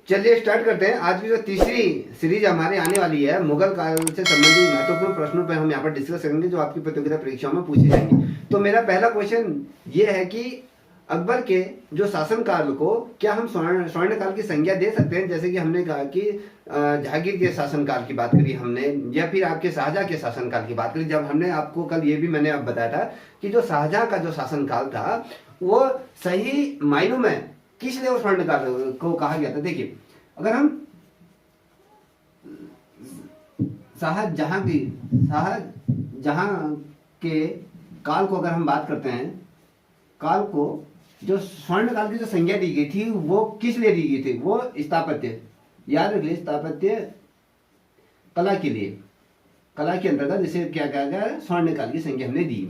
चलिए स्टार्ट करते हैं। आज की जो तीसरी सीरीज हमारी आने वाली है, मुगल काल से संबंधित महत्वपूर्ण प्रश्नों पर हम यहाँ पर डिस्कस करेंगे जो आपकी प्रतियोगिता परीक्षाओं में पूछे जाएंगे। तो मेरा पहला क्वेश्चन ये है कि अकबर के जो शासनकाल को क्या हम स्वर्ण काल की संज्ञा दे सकते हैं? जैसे कि हमने कहा कि जहांगीर के शासनकाल की बात करी हमने, या फिर आपके शाहजहां के शासनकाल की बात करी। जब हमने आपको कल ये भी मैंने अब बताया था कि जो शाहजहां का जो शासनकाल था वो सही मायनों में किस लिए स्वर्ण काल को कहा गया था। देखिए, अगर हम शाहजहां के काल को अगर हम बात करते हैं, काल को जो स्वर्ण काल की जो संज्ञा दी गई थी वो किस लिए दी गई थी? वो स्थापत्य, याद रखिए, स्थापत्य कला के लिए, कला के अंतर्गत जिसे क्या कहा गया, स्वर्ण काल की संज्ञा हमने दी।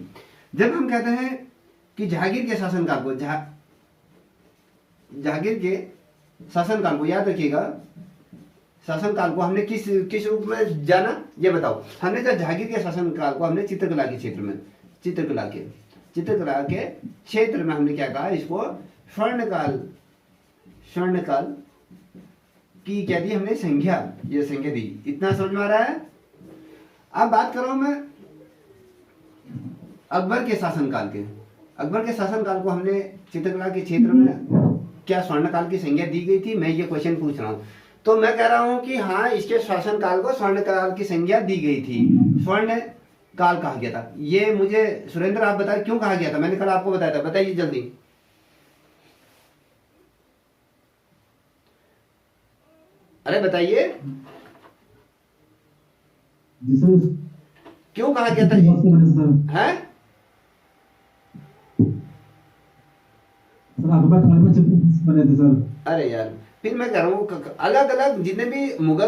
जब हम कहते हैं कि जहांगीर के शासनकाल को, जहांगीर के शासनकाल को याद रखिएगा, शासनकाल को हमने किस रूप में जाना ये बताओ। हमने जब जहांगीर के शासनकाल को हमने चित्रकला के क्षेत्र में, चित्रकला के क्षेत्र में हमने क्या कहा, इसको स्वर्ण काल की क्या दी हमने संज्ञा, ये संज्ञा दी। इतना समझ में आ रहा है? अब बात कर रहा हूं मैं अकबर के शासनकाल के। अकबर के शासनकाल को हमने चित्रकला के क्षेत्र में क्या स्वर्ण काल की संज्ञा दी गई थी? मैं ये क्वेश्चन पूछ रहा हूं। तो मैं कह रहा हूं कि हाँ, इसके शासनकाल को स्वर्ण काल की संज्ञा दी गई थी, स्वर्ण काल कहा गया था। ये मुझे सुरेंद्र आप बताएं क्यों कहा गया था? मैंने कल आपको बताया था, बताइए जल्दी। अरे बताइए क्यों कहा गया था? है अरे यार, फिर मैं कह रहा हूँ अलग अलग जितने भी मुगल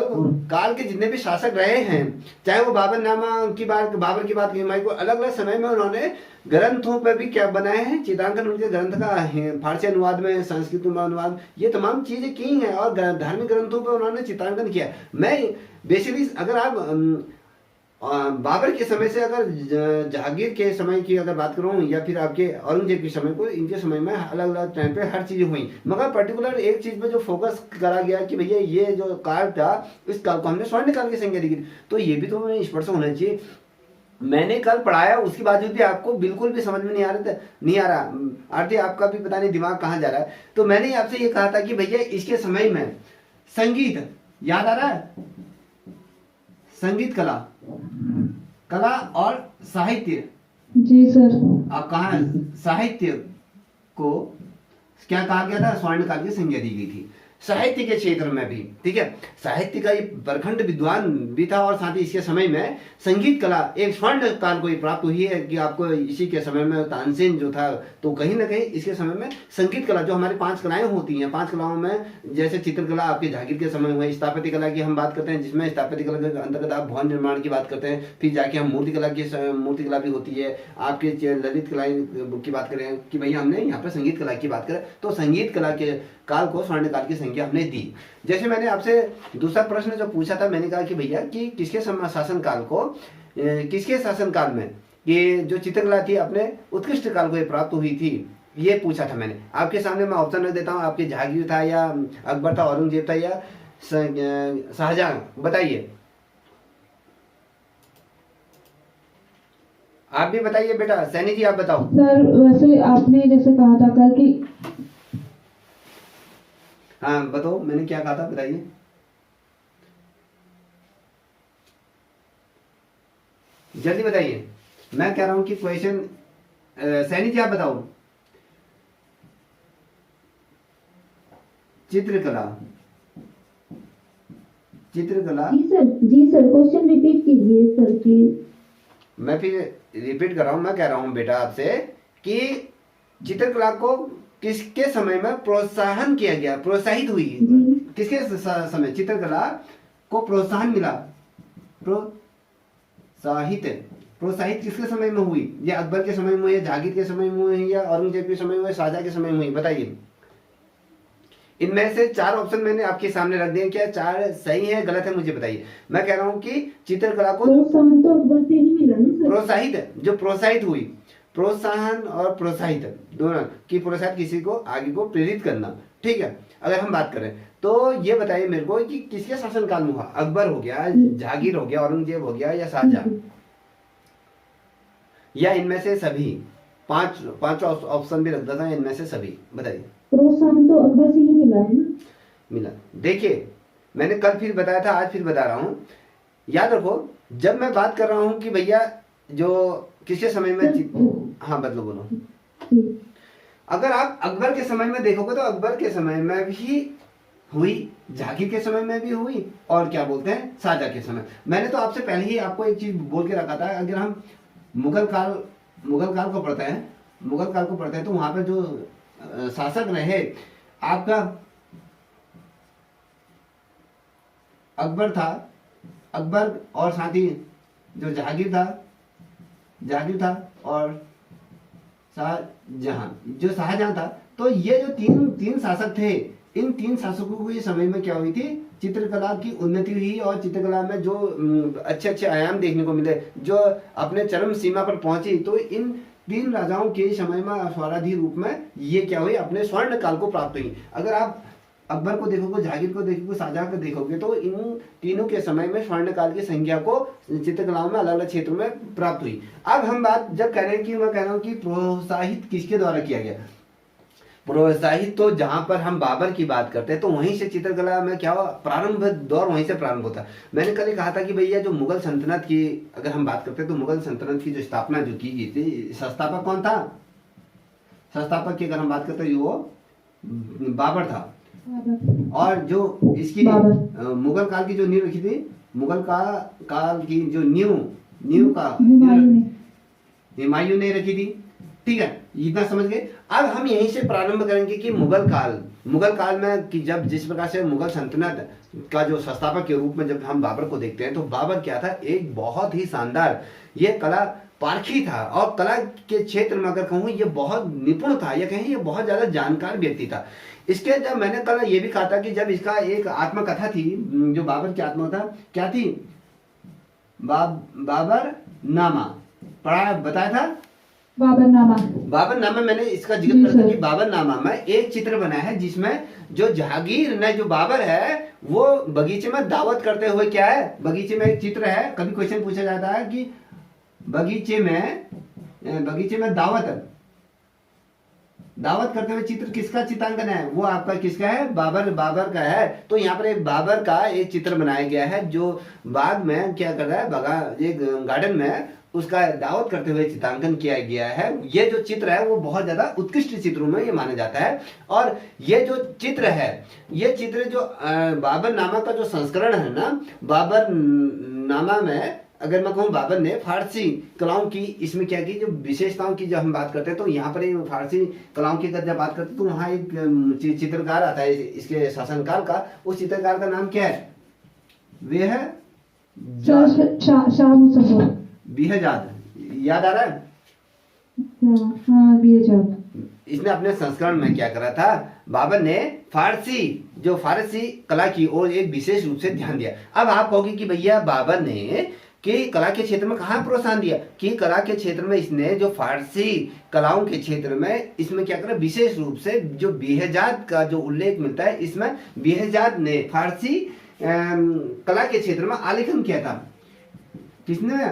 काल के जितने भी शासक रहे हैं, चाहे वो बाबर की बात की को अलग अलग समय में उन्होंने ग्रंथों पर भी क्या बनाए हैं, चित्रांकन उनके ग्रंथ का है, फारसी अनुवाद में, संस्कृत में अनुवाद, ये तमाम चीजें की हैं और धार्मिक ग्रंथों पर उन्होंने चित्रांकन किया। मैं बेसिकली अगर आप बाबर के समय से अगर जहांगीर के समय की अगर बात करूं या फिर आपके औरंगजेब के समय को, इनके समय में अलग अलग टाइम पे हर चीजें हुई, मगर पर्टिकुलर एक चीज पे जो फोकस करा गया कि भैया ये जो काल था, इस काल को हमने स्वर्ण काल की संज्ञा दी गई। तो ये भी तो हमें स्पष्ट होना चाहिए। मैंने कल पढ़ाया, उसके बावजूद भी आपको बिल्कुल भी समझ में नहीं आ रहा आरती, आपका भी पता नहीं दिमाग कहाँ जा रहा है। तो मैंने आपसे ये कहा था कि भैया इसके समय में संगीत, याद आ रहा है, संगीत कला और साहित्य। जी सर। आप कहा साहित्य को क्या कहा गया था? स्वर्ण काल की संज्ञा दी गई थी। साहित्य के क्षेत्र में भी, ठीक है, साहित्य का ये प्रखंड विद्वान भी था और साथ ही इसके समय में संगीत कला एक स्वर्ण काल को प्राप्त हुई है कि आपको इसी के समय में तानसेन जो था, तो कहीं ना कहीं इसके समय में संगीत कला, जो हमारी 5 कलाएं होती हैं, 5 कलाओं में जैसे चित्रकला आपके जहांगीर के समय में, स्थापत्य कला की हम बात करते हैं जिसमें स्थापत्य कला के अंतर्गत आप भवन निर्माण की बात करते हैं, फिर जाके हम मूर्ति कला भी होती है, आपके ललित कला की बात करें कि भैया हमने यहाँ पर संगीत कला की बात करें, तो संगीत कला के काल को स्वर्ण काल की संज्ञा हमने दी। जैसे मैंने आपसे दूसरा प्रश्न जो पूछा था, मैंने कहा कि भैया कि किसके शासनकाल को, किसके शासनकाल में ये जो चित्रकला थी अपने उत्कृष्ट काल को ये प्राप्त हुई थी, ये पूछा था मैंने। आपके सामने मैं ऑप्शन रख देता हूँ, आपके जहांगीर था या अकबर था, औरंगजेब था या शाहजहां, बताइए। आप भी बताइए बेटा, सैनी जी आप बताओ। सर वैसे आपने जैसे कहा था कल कि, हाँ बताओ मैंने क्या कहा था, बताइए। जल्दी बताइए, मैं कह रहा हूं कि क्वेश्चन, सैनी जी आप बताओ। चित्रकला जी सर क्वेश्चन रिपीट कीजिए सर प्लीज। मैं फिर रिपीट कर रहा हूं, मैं कह रहा हूं बेटा आपसे कि चित्रकला को किसके समय में प्रोत्साहन किया गया, प्रोत्साहित हुई, किसके समय चित्रकला को प्रोत्साहन मिला, प्रोत्साहित किसके समय में हुई? या अकबर के समय में हुई, या जहांगीर के समय में हुई, या औरंगजेब के समय में हुई, शाहजहां के समय में हुई, बताइए। इनमें से 4 ऑप्शन मैंने आपके सामने रख दिए, क्या 4 सही है गलत है मुझे बताइए। मैं कह रहा हूं कि चित्रकला को प्रोत्साहन तो अकबर से ही मिला ना सर। प्रोत्साहित, जो प्रोत्साहित हुई, प्रोत्साहन और प्रोत्साहित दोनों, कि प्रोत्साहित किसी को आगे को प्रेरित करना। ठीक है, अगर हम बात करें तो ये बताइए मेरे को कि किसके शासनकाल में हुआ? अकबर हो गया, जहांगीर हो गया, औरंगजेब हो गया, या शाहजहां, या इनमें से सभी? पांच ऑप्शन भी रख देता हूं, इनमें से सभी बताइए। प्रोत्साहन तो अकबर से ही मिला है ना। मिला। देखिए मैंने कल फिर बताया था, आज फिर बता रहा हूँ, याद रखो जब मैं बात कर रहा हूँ कि भैया जो किसके समय में हाँ बदलो बोलो। जी। अगर आप अकबर के समय में देखोगे तो अकबर के समय में भी हुई, जहांगीर के समय में भी हुई, और क्या बोलते हैं शाहजहां के समय। मैंने तो आपसे पहले ही आपको एक चीज बोल के रखा था, अगर हम मुगल काल को पढ़ते हैं तो वहां पर जो शासक रहे आपका अकबर था, अकबर और साथ ही जो जहांगीर था और शाहजहां था। तो ये जो तीन शासक थे, इन तीन शासकों को ये समय में क्या हुई थी, चित्रकला की उन्नति हुई, और चित्रकला में जो अच्छे अच्छे आयाम देखने को मिले, जो अपने चरम सीमा पर पहुंची। तो इन तीन राजाओं के समय में अश्वाराधी रूप में ये क्या हुई, अपने स्वर्ण काल को प्राप्त हुई। अगर आप अकबर को देखोगे, जहांगीर को देखोगे, शाहजहां को देखोगे तो इन तीनों के समय में स्वर्ण काल की संज्ञा को चित्रकलाओं में अलग अलग क्षेत्रों में प्राप्त हुई। अब हम बात जब कह रहे हैं कि मैं कह रहा हूं कि प्रोत्साहित किसके द्वारा किया गया, प्रोत्साहित तो जहां पर हम बाबर की बात करते हैं तो वहीं से चित्रकला में क्या हुआ, प्रारंभ दौर वहीं से प्रारंभ होता है। मैंने कल ही कहा था कि भैया जो मुगल सल्तनत की अगर हम बात करते हैं तो मुगल सल्तनत की जो स्थापना जो की गई थी, संस्थापक कौन था? संस्थापक की अगर हम बात करते हैं वो बाबर था। और जो इसकी मुगल काल की जो नींव रखी थी, मुगल काल की जो नींव का हुमायूं ने रखी थी। ठीक है, इतना समझ गए। अब हम यहीं से प्रारंभ करेंगे कि मुगल काल में कि जब जिस प्रकार से मुगल सल्तनत का जो संस्थापक के रूप में जब हम बाबर को देखते हैं तो बाबर क्या था, एक बहुत ही शानदार ये कला पारखी था, और कला के क्षेत्र में अगर कहूँ ये बहुत निपुण था, या कहें ये बहुत ज्यादा जानकार व्यक्ति था। इसके जब मैंने कल ये भी कहा था कि जब इसका एक आत्मकथा थी, जो बाबर की आत्मकथा क्या थी, बाबर नामा पढ़ा बताया था। बाबर नामा मैंने इसका जिक्र करा था कि बाबर नामा में एक चित्र बना है जिसमें जो जहांगीर ने जो बाबर है वो बगीचे में दावत करते हुए, क्या है बगीचे में एक चित्र है, कभी क्वेश्चन पूछा जाता है कि बगीचे में दावत करते हुए चित्र किसका चित्रांकन है, वो आपका किसका है, बाबर का है। तो यहाँ पर एक बाबर का एक चित्र बनाया गया है जो बाग में क्या कर रहा है, एक गार्डन में उसका दावत करते हुए चित्रांकन किया गया है। ये जो चित्र है वो बहुत ज्यादा उत्कृष्ट चित्रों में ये माना जाता है। और ये जो चित्र है, ये चित्र जो बाबर नामा का जो संस्करण है ना, बाबर नामा में अगर मैं कहूँ बाबर ने फारसी कलाओं की इसमें क्या की जो विशेषताओं की जब हम बात करते हैं तो यहाँ पर एक फारसी कलाओं की अगर जब बात करते हैं तो वहाँ एक चित्रकार आता है इसके शासनकाल का। उस चित्रकार का नाम क्या है, वे है बिहजाद। याद आ रहा है? हाँ, बिहजाद। इसने अपने संस्करण में क्या करा था, बाबर ने फारसी कला की ओर एक विशेष रूप से ध्यान दिया। अब आप कहोगे कि भैया बाबर ने कि कला के क्षेत्र में कहाँ प्रोत्साहन दिया, कि कला के क्षेत्र में इसने जो फारसी कलाओं के क्षेत्र में इसमें क्या करा, विशेष रूप से जो बिहजाद का जो उल्लेख मिलता है, इसमें बिहजाद ने फारसी कला के क्षेत्र में आलेखन किया था। किसने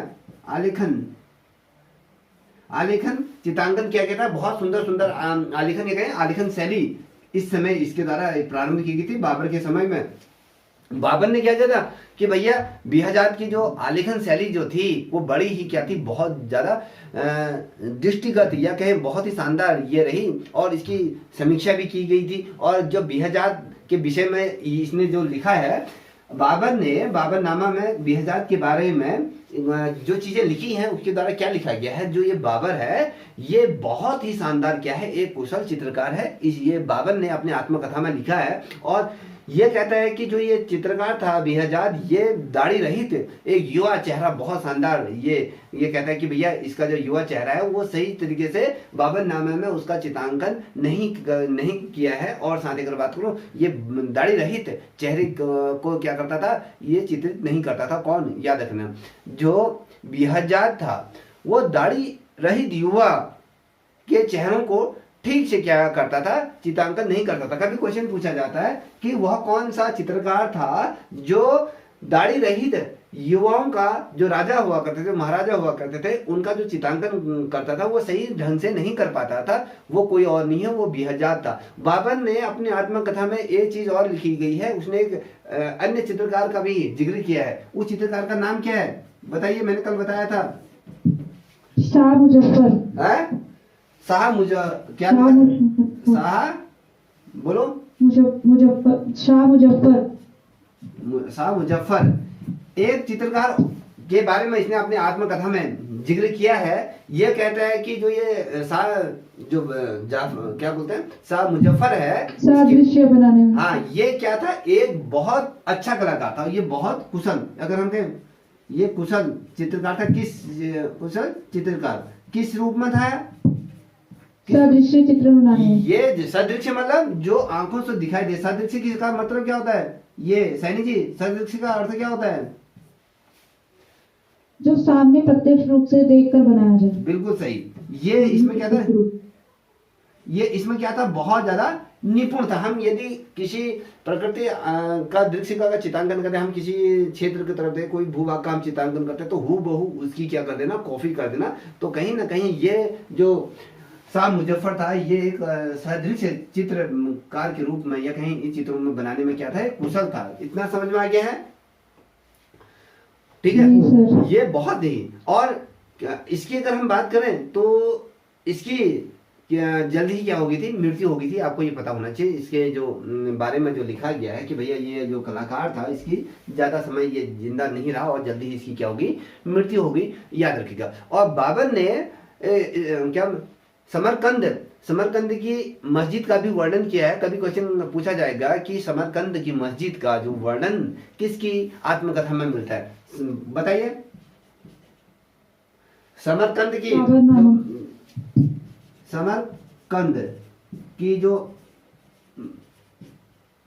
आलेखन चित्रांकन किया गया था। बहुत सुंदर आलेखन किया गया। आलेखन शैली इस समय इसके द्वारा प्रारंभ की गई थी बाबर के समय में। बाबर ने क्या किया था कि भैया बिहजाद की जो आलेखन शैली जो थी वो बड़ी ही क्या थी, बहुत ज्यादा दृष्टिगत या कहें बहुत ही शानदार ये रही, और इसकी समीक्षा भी की गई थी। और जो बिहजाद के विषय में इसने जो लिखा है, बाबर नामा में बिहजाद के बारे में जो चीजें लिखी हैं उसके द्वारा क्या लिखा गया है, जो ये बाबर है ये बहुत ही शानदार क्या है, एक कुशल चित्रकार है। ये बाबर ने अपने आत्मकथा में लिखा है। और ये कहता है कि जो ये चित्रकार था बिहजाद, ये दाढ़ी रहित एक युवा चेहरा, बहुत शानदार। ये कहता है कि भैया इसका जो युवा चेहरा है वो सही तरीके से बाबर नामे में उसका चित्रांकन नहीं किया है। और साथ ही अगर बात करूं, ये दाढ़ी रहित चेहरे को क्या करता था, ये चित्रित नहीं करता था। कौन, याद रखना, जो बिहजाद था वो दाढ़ी रहित युवा के चेहरों को ठीक से क्या करता था, चित्रांकन नहीं करता था। कभी क्वेश्चन पूछा जाता है कि वह कौन सा चित्रकार था जो दाढ़ी रहित युवाओं का, जो राजा हुआ करते थे, महाराजा हुआ करते थे, उनका जो चित्रांकन करता था वो सही ढंग से नहीं कर पाता था। वो कोई और नहीं है, वो बेहजाद था। बाबर ने अपनी आत्मकथा में एक चीज और लिखी गई है, उसने एक अन्य चित्रकार का भी जिक्र किया है। उस चित्रकार का नाम क्या है बताइए, मैंने कल बताया था। शाह मुजफ्फर। है शाह क्या शाह मुजफ्फर। शाह बोलो। मुजफ्फर, शाह मुजफ्फर। शाह मुजफ्फर एक चित्रकार के बारे में इसने अपनी आत्मकथा में जिक्र किया है। ये कहता है कि जो ये शाह जो क्या बोलते हैं शाह मुजफ्फर है, सादृश्य बनाने में, हाँ, ये क्या था, एक बहुत अच्छा कलाकार था। ये बहुत कुशल, अगर हम कहें ये कुशल चित्रकार था। कुशल चित्रकार किस रूप में था? सादृश्य चित्र बनाने में। ये सदृश्य मतलब जो आंखों से दिखाई दे। सदृश्य किसका मतलब क्या होता है? ये सैनी जी, सदृश्य का अर्थ क्या होता है? जो सामने प्रत्यक्ष रूप से देखकर बनाया जाए। बिल्कुल सही। ये इसमें क्या था, ये इसमें क्या था, बहुत ज्यादा निपुण था। हम यदि किसी प्रकृति का दृश्य का चित्रांकन करते, हम किसी क्षेत्र की तरफ दे कोई भूभाग का हम चित्रांकन करते, तो हूबहू उसकी क्या कर देना, कॉपी कर देना। तो कहीं ना कहीं ये जो शाह मुजफ्फर था, ये एक सदृश्य चित्रकार के रूप में या कहीं इन चित्रों में बनाने में क्या था, कुशल था। इतना समझ में आ गया है? ठीक है, ये बहुत ही। और इसकी अगर हम बात करें तो इसकी जल्द ही क्या हो गई थी, मृत्यु हो गई थी। आपको ये पता होना चाहिए। इसके जो बारे में जो लिखा गया है कि भैया ये जो कलाकार था, इसकी ज्यादा समय ये जिंदा नहीं रहा और जल्दी ही इसकी क्या होगी, मृत्यु होगी, याद रखिएगा। और बाबर ने क्या समरकंद की मस्जिद का भी वर्णन किया है। कभी क्वेश्चन पूछा जाएगा कि समरकंद की मस्जिद का जो वर्णन किसकी आत्मकथा में मिलता है, बताइए। समरकंद की जो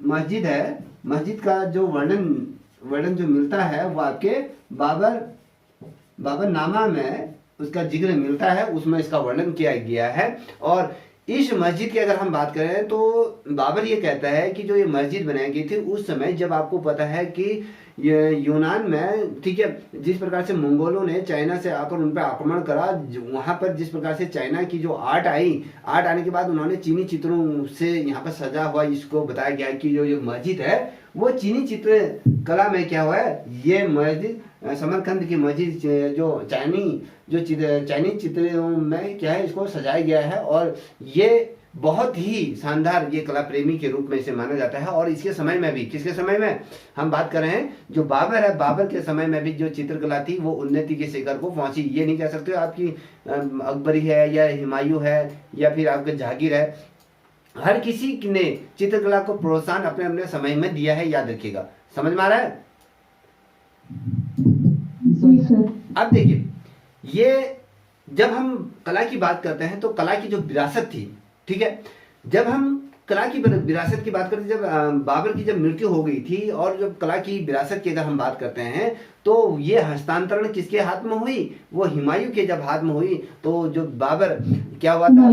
मस्जिद है, मस्जिद का जो वर्णन जो मिलता है वो आपके बाबर नामा में उसका जिक्र मिलता है, उसमें इसका वर्णन किया गया है। और इस मस्जिद की अगर हम बात करें तो बाबर ये कहता है कि जो ये मस्जिद बनाई गई थी उस समय, जब आपको पता है कि ये यूनान में, ठीक है, जिस प्रकार से मंगोलों ने चाइना से आकर उन पर आक्रमण करा, वहां पर जिस प्रकार से चाइना की जो आर्ट आने के बाद उन्होंने चीनी चित्रों से यहाँ पर सजा हुआ इसको बताया गया कि जो ये मस्जिद है वो चीनी चित्र कला में क्या हुआ है, ये मस्जिद समरकंद की मस्जिद जो चाइनीज चित्रों में क्या है, इसको सजाया गया है। और ये बहुत ही शानदार ये कला प्रेमी के रूप में इसे माना जाता है। और इसके समय में भी, किसके समय में हम बात कर रहे हैं, जो बाबर है, बाबर के समय में भी जो चित्रकला थी वो उन्नति के शिखर को पहुंची। ये नहीं कह सकते आपकी अकबरी है या हुमायूं है या फिर आपके जहांगीर है, हर किसी ने चित्रकला को प्रोत्साहन अपने अपने समय में दिया है, याद रखिएगा। समझ में आ रहा है? अब देखिए, ये जब हम कला की बात करते हैं तो कला की जो विरासत थी, ठीक है, जब हम कला की विरासत की बात करते हैं, जब बाबर की जब मृत्यु हो गई थी और जब कला की विरासत की अगर हम बात करते हैं तो ये हस्तांतरण किसके हाथ में हुई, वो हुमायूं के जब हाथ में हुई। तो जो बाबर क्या हुआ था,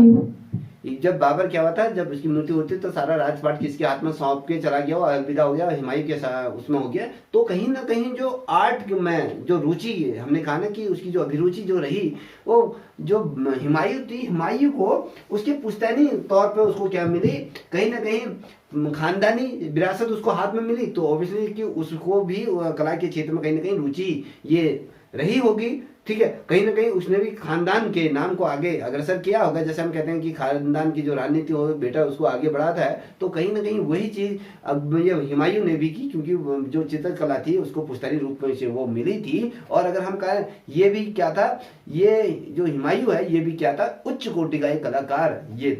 जब बाबर क्या हुआ था, जब उसकी मृत्यु होती तो सारा राजपाट किसके हाथ में सौंप के चला गया, और अलविदा हो गया, हुमायूं के उसमें हो गया। तो कहीं ना कहीं जो आर्ट में जो रुचि, हमने कहा ना कि उसकी जो अभिरुचि जो रही, वो जो हुमायूं थी, हुमायूं को उसके पुश्तैनी तौर पे उसको क्या मिली, कहीं ना कहीं खानदानी विरासत उसको हाथ में मिली। तो ऑब्वियसली कि उसको भी कला के क्षेत्र में कहीं ना कहीं रुचि ये रही होगी, ठीक है। कहीं ना कहीं उसने भी खानदान के नाम को आगे अग्रसर किया होगा। जैसे हम कहते हैं कि खानदान की जो राजनीति हो, बेटा उसको आगे बढ़ाता है, तो कहीं ना कहीं वही चीज अब ये हुमायूं ने भी की, क्योंकि जो चित्रकला थी उसको पुश्तैनी रूप में से वो मिली थी। और अगर हम कहें ये भी क्या था, ये जो हुमायूं है ये भी क्या था, उच्च कोटि का एक कलाकार ये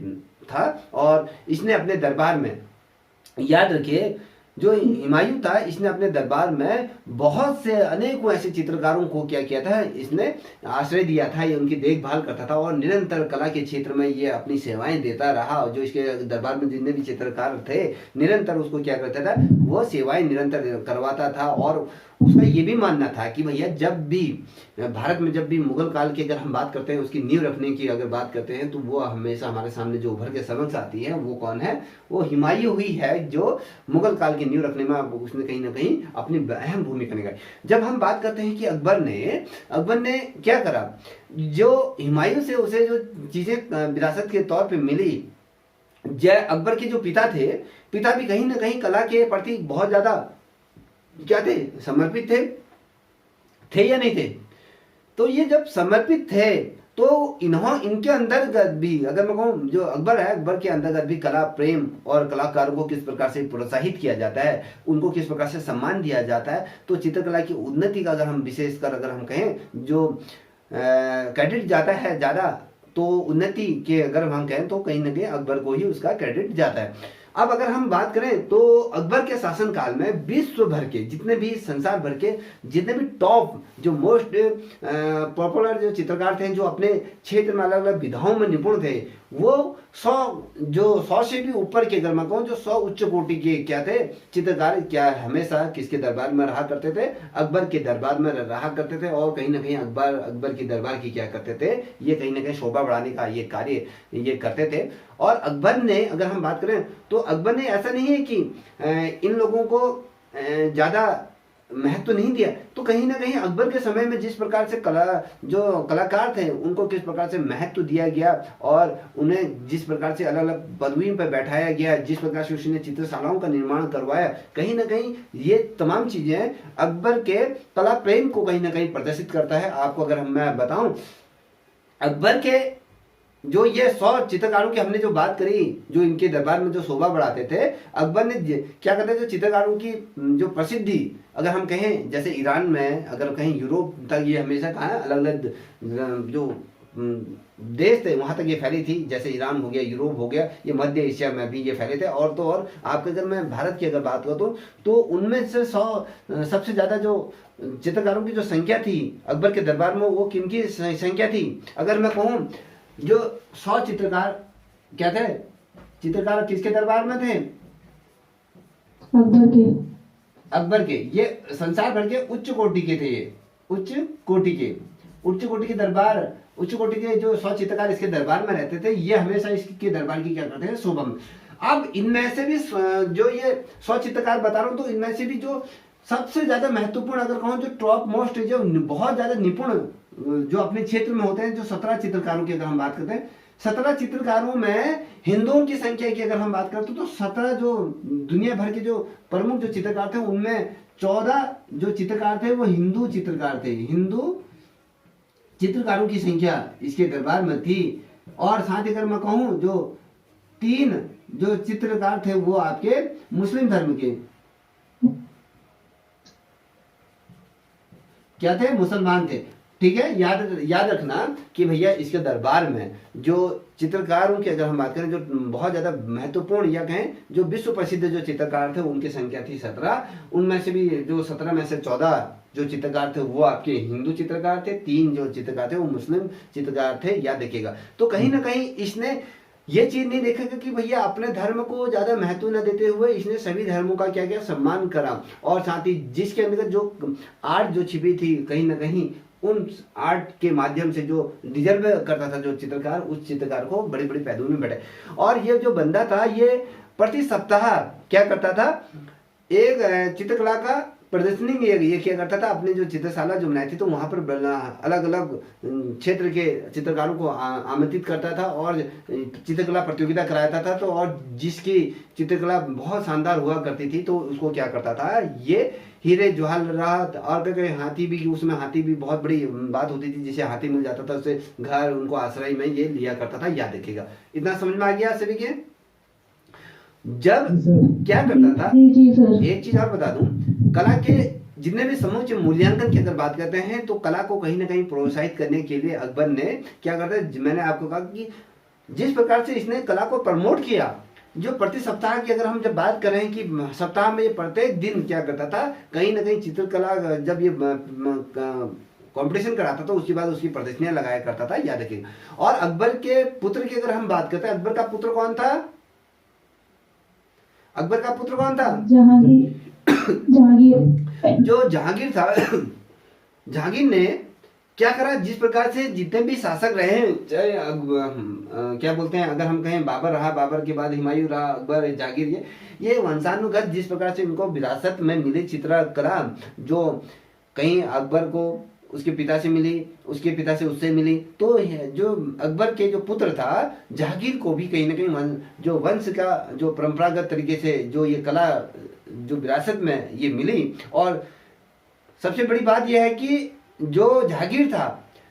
था। और इसने अपने दरबार में, याद रखिए, जो हुमायूं था इसने अपने दरबार में बहुत से अनेकों ऐसे चित्रकारों को क्या किया था, इसने आश्रय दिया था, ये उनकी देखभाल करता था और निरंतर कला के क्षेत्र में ये अपनी सेवाएं देता रहा। जो इसके दरबार में जितने भी चित्रकार थे निरंतर उसको क्या करता था, वो सेवाएं निरंतर करवाता था। और उसका ये भी मानना था कि भैया जब भी भारत में जब भी मुगल काल की अगर हम बात करते हैं, उसकी नींव रखने की अगर बात करते हैं, तो वो हमेशा हमारे सामने जो उभर के समक्ष आती है वो कौन है, वो हुमायूं ही है, जो मुगल काल की नींव रखने में उसने कहीं ना कहीं अपनी अहम भूमिका निभाई। जब हम बात करते हैं कि अकबर ने क्या करा, जो हुमायूं से उसे जो चीजें विरासत के तौर पे मिली, जय अकबर के जो पिता थे, पिता भी कहीं ना कहीं कला के प्रति बहुत ज्यादा क्या थे, समर्पित थे या नहीं थे। तो ये जब समर्पित थे तो इनके अंतर्गत भी अगर मैं कहूँ, जो अकबर है, अकबर के अंतर्गत भी कला प्रेम और कलाकारों को किस प्रकार से प्रोत्साहित किया जाता है, उनको किस प्रकार से सम्मान दिया जाता है। तो चित्रकला की उन्नति का अगर हम विशेषकर अगर हम कहें, जो क्रेडिट जाता है ज़्यादा, तो उन्नति के अगर हम कहें तो कहीं ना कहीं अकबर को ही उसका क्रेडिट जाता है। अब अगर हम बात करें तो अकबर के शासन काल में विश्व भर के जितने भी, संसार भर के जितने भी टॉप, जो मोस्ट पॉपुलर जो चित्रकार थे, जो अपने क्षेत्र में अलग अलग विधाओं में निपुण थे, वो 100 से भी ऊपर के, अगर मैं कहूँ, जो 100 उच्च कोटि के क्या थे चित्रकार, क्या हमेशा किसके दरबार में रहा करते थे, अकबर के दरबार में रहा करते थे। और कहीं ना कहीं अकबर के दरबार की क्या करते थे, ये कहीं ना कहीं शोभा बढ़ाने का ये कार्य ये करते थे। और अकबर ने अगर हम बात करें तो अकबर ने ऐसा नहीं है कि इन लोगों को ज्यादा महत्व नहीं दिया, तो कहीं ना कहीं अकबर के समय में जिस प्रकार से जो कलाकार थे उनको किस प्रकार से महत्व दिया गया और उन्हें जिस प्रकार से अलग अलग पदवियों पर बैठाया गया, जिस प्रकार से उसने चित्रशालाओं का निर्माण करवाया, कहीं ना कहीं ये तमाम चीजें अकबर के कला प्रेम को कहीं ना कहीं प्रदर्शित करता है। आपको अगर मैं बताऊं, अकबर के जो ये 100 चित्रकारों की हमने जो बात करी, जो इनके दरबार में जो शोभा बढ़ाते थे, अकबर ने क्या कहते हैं, जो चित्रकारों की जो प्रसिद्धि अगर हम कहें, जैसे ईरान में, अगर कहीं यूरोप तक ये हमेशा कहा है, अलग अलग जो देश थे वहां तक ये फैली थी। जैसे ईरान हो गया, यूरोप हो गया, ये मध्य एशिया में भी ये फैले थे। और तो और आपके अगर मैं भारत की अगर बात करूँ तो उनमें से 100 सबसे ज्यादा जो चित्रकारों की जो संख्या थी अकबर के दरबार में, वो किनकी संख्या थी, अगर मैं कहूँ, जो 100 चित्रकार क्या थे, चित्रकार किसके दरबार में थे, अकबर के। ये संसार भर के उच्च कोटि के थे, ये उच्च कोटि के दरबार, उच्च कोटि के जो 100 चित्रकार इसके दरबार में रहते थे, ये हमेशा इसके दरबार की क्या करते हैं, शोभा में। अब इनमें से भी जो ये 100 चित्रकार बता रहा हूँ, तो इनमें से भी जो सबसे ज्यादा महत्वपूर्ण अगर कहूँ, जो टॉप मोस्ट, जो बहुत ज्यादा निपुण जो अपने क्षेत्र में होते हैं, जो 17 चित्रकारों की अगर हम बात करते हैं, 17 चित्रकारों में हिंदुओं की संख्या की अगर हम बात करते हैं तो 17 जो दुनिया भर के जो प्रमुख जो चित्रकार थे, उनमें 14 जो चित्रकार थे वो हिंदू चित्रकार थे। हिंदू चित्रकारों की संख्या इसके दरबार में थी। और साथ ही अगर मैं कहूँ, जो 3 जो चित्रकार थे वो आपके मुस्लिम धर्म के क्या थे, मुसलमान थे। ठीक है, याद रखना कि भैया इसके दरबार में जो चित्रकारों की अगर हम बात करें, जो बहुत ज्यादा महत्वपूर्ण या कहें जो विश्व प्रसिद्ध जो चित्रकार थे, उनकी संख्या थी 17। उनमें से भी जो 17 में से 14 जो चित्रकार थे वो आपके हिंदू चित्रकार थे, 3 जो चित्रकार थे वो मुस्लिम चित्रकार थे, याद रखिएगा। तो कहीं ना कहीं इसने ये चीज नहीं देखा कि भैया अपने धर्म को ज्यादा महत्व न देते हुए इसने सभी धर्मों का क्या किया, सम्मान करा। और साथ ही जिसके अंदर जो आर्ट जो छिपी थी, कहीं ना कहीं उन आर्ट के माध्यम से जो डिजर्व करता था जो चित्रकार, उस चित्रकार को बड़ी बड़ी पैदों में बैठे। और ये जो बंदा था, ये प्रति सप्ताह क्या करता था, एक चित्रकला का प्रदर्शनी में ये क्या करता था, अपने जो चित्रशाला जो बनाई थी, तो वहां पर अलग अलग क्षेत्र के चित्रकारों को आमंत्रित करता था और चित्रकला प्रतियोगिता कराता था। तो और जिसकी चित्रकला बहुत शानदार हुआ करती थी, तो उसको क्या करता था, ये हीरे जवाहरात और हाथी भी, उसमें हाथी भी बहुत बड़ी बात होती थी, जिसे हाथी मिल जाता था उसे घर, उनको आश्रय में ये लिया करता था। याद रखिएगा, इतना समझ में आ गया सभी के। जब क्या करता था, एक चीज और बता दूं, कला के जितने भी समूच मूल्यांकन की अगर बात करते हैं, तो कला को कहीं ना कहीं प्रोत्साहित करने के लिए अकबर ने क्या करता है, मैंने आपको कहा कि जिस प्रकार से इसने कला को प्रमोट किया, जो प्रति सप्ताह की अगर हम जब बात करें कि सप्ताह में ये प्रत्येक दिन क्या करता था, कहीं ना कहीं चित्रकला जब ये कंपटीशन कराता था उसके बाद उसकी प्रदर्शनियां लगाया करता था, याद रखिए। और अकबर के पुत्र की अगर हम बात करते हैं, अकबर का पुत्र कौन था? अकबर का पुत्र कौन था? जहांगीर। जहांगीर जो जहांगीर था, जहांगीर ने क्या करा, जिस प्रकार से जितने भी शासक रहे, चाहे क्या बोलते हैं, अगर हम कहें बाबर रहा, बाबर के बाद हुमायूं रहा, अकबर, जहांगीर, ये वंशानुगत जिस प्रकार से इनको विरासत में मिली चित्रकला, जो कहीं अकबर को उसके पिता से मिली, उसके पिता से उससे मिली, तो जो अकबर के जो पुत्र था जहांगीर को भी कहीं ना कहीं जो वंश का जो परंपरागत तरीके से जो ये कला जो विरासत में ये मिली। और सबसे बड़ी बात यह है कि जो जहांगीर था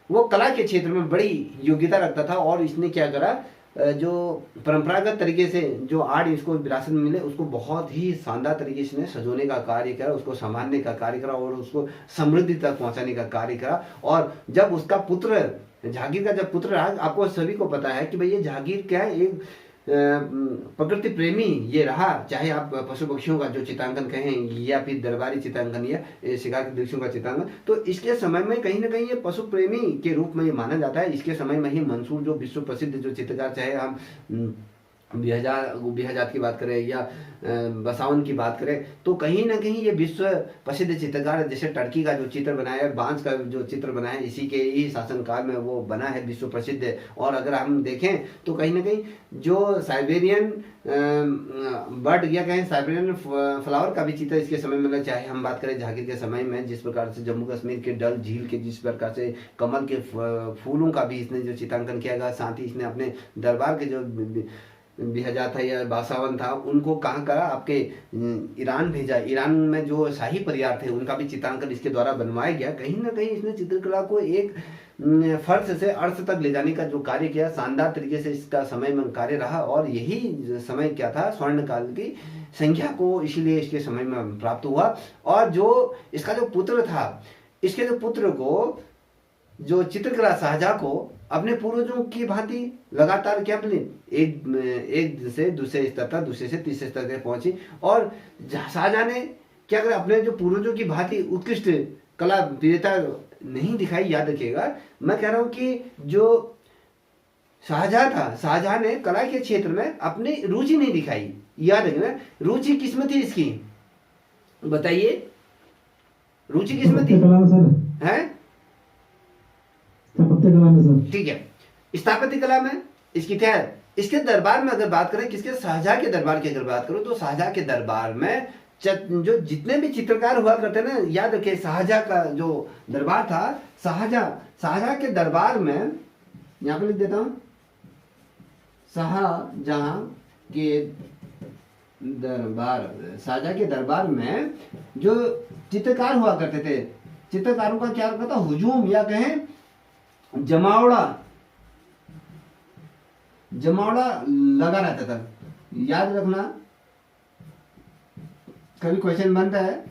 वो कला के क्षेत्र में बड़ी योग्यता रखता था, और इसने क्या करा, जो परंपरागत तरीके से जो आर्ट इसको विरासत में मिले उसको बहुत ही शानदार तरीके से इसने सजोने का कार्य करा, उसको संभालने का कार्य करा और उसको समृद्धि तक पहुंचाने का कार्य करा। और जब उसका पुत्र जहांगीर का जब पुत्र रहा, आपको सभी को पता है कि भाई ये जहांगीर क्या है, एक प्रकृति प्रेमी ये रहा, चाहे आप पशु पक्षियों का जो चित्रांकन कहें या फिर दरबारी चित्रांकन या शिकार के दृश्यों का चित्रांकन, तो इसके समय में कहीं ना कहीं ये पशु प्रेमी के रूप में ये माना जाता है। इसके समय में ही मंसूर जो विश्व प्रसिद्ध जो चित्रकार, चाहे हम बिहाजात की बात करें या बसावन की बात करें, तो कहीं ना कहीं ये विश्व प्रसिद्ध चित्रकार, जैसे टर्की का जो चित्र बनाया है, बांस का जो चित्र बनाया है, इसी के ही शासनकाल में वो बना है, विश्व प्रसिद्ध है। और अगर हम देखें तो कहीं ना कहीं जो साइबेरियन बर्ड या कहें साइबेरियन फ्लावर का भी चित्र इसके समय में, चाहे हम बात करें जहांगीर के समय में जिस प्रकार से जम्मू कश्मीर के डल झील के जिस प्रकार से कमल के फूलों का भी इसने जो चित्रांकन किया गया, साथ ही इसने अपने दरबार के जो बिहजा था या बासावन था उनको कहाँ करा, आपके ईरान भेजा, ईरान में जो शाही परिवार थे उनका भी चित्रांकन इसके द्वारा बनवाया गया। कहीं ना कहीं इसने चित्रकला को एक फर्श से अर्थ तक ले जाने का जो कार्य किया, शानदार तरीके से इसका समय में कार्य रहा। और यही समय क्या था, स्वर्ण काल की संख्या को इसीलिए इसके समय में प्राप्त हुआ। और जो इसका जो पुत्र था, इसके जो पुत्र को जो चित्रकला शाहजहां को अपने पूर्वजों की भांति लगातार क्या मिले, एक से दूसरे स्तर तक, दूसरे से तीसरे स्तर तक पहुंची। और शाहजहां ने क्या करा, अपने जो पूर्वजों की भांति उत्कृष्ट कला वीरता नहीं दिखाई। याद रखिएगा, मैं कह रहा हूं कि जो शाहजहां था, शाहजहां ने कला के क्षेत्र में अपनी रुचि नहीं दिखाई। याद रखिएगा, रुचि किसमें थी इसकी, बताइए, रुचि किसमें थी? है स्थापत्य कला में सर। ठीक है, स्थापत्य कला में इसकी क्या है। इसके दरबार में अगर बात करें, किसके, शाहजहां के दरबार की अगर बात करूं, तो शाहजहां के दरबार में जो जितने भी चित्रकार हुआ करते ना, याद रखिए शाहजहां का जो दरबार था, शाहजहां के दरबार में, यहां पर लिख देता हूं, शाहजहां के दरबार में जो चित्रकार हुआ करते थे, चित्रकारों का क्या रहता था, हुजूम या कहें जमावड़ा लगा रहता था। याद रखना, कभी क्वेश्चन बनता है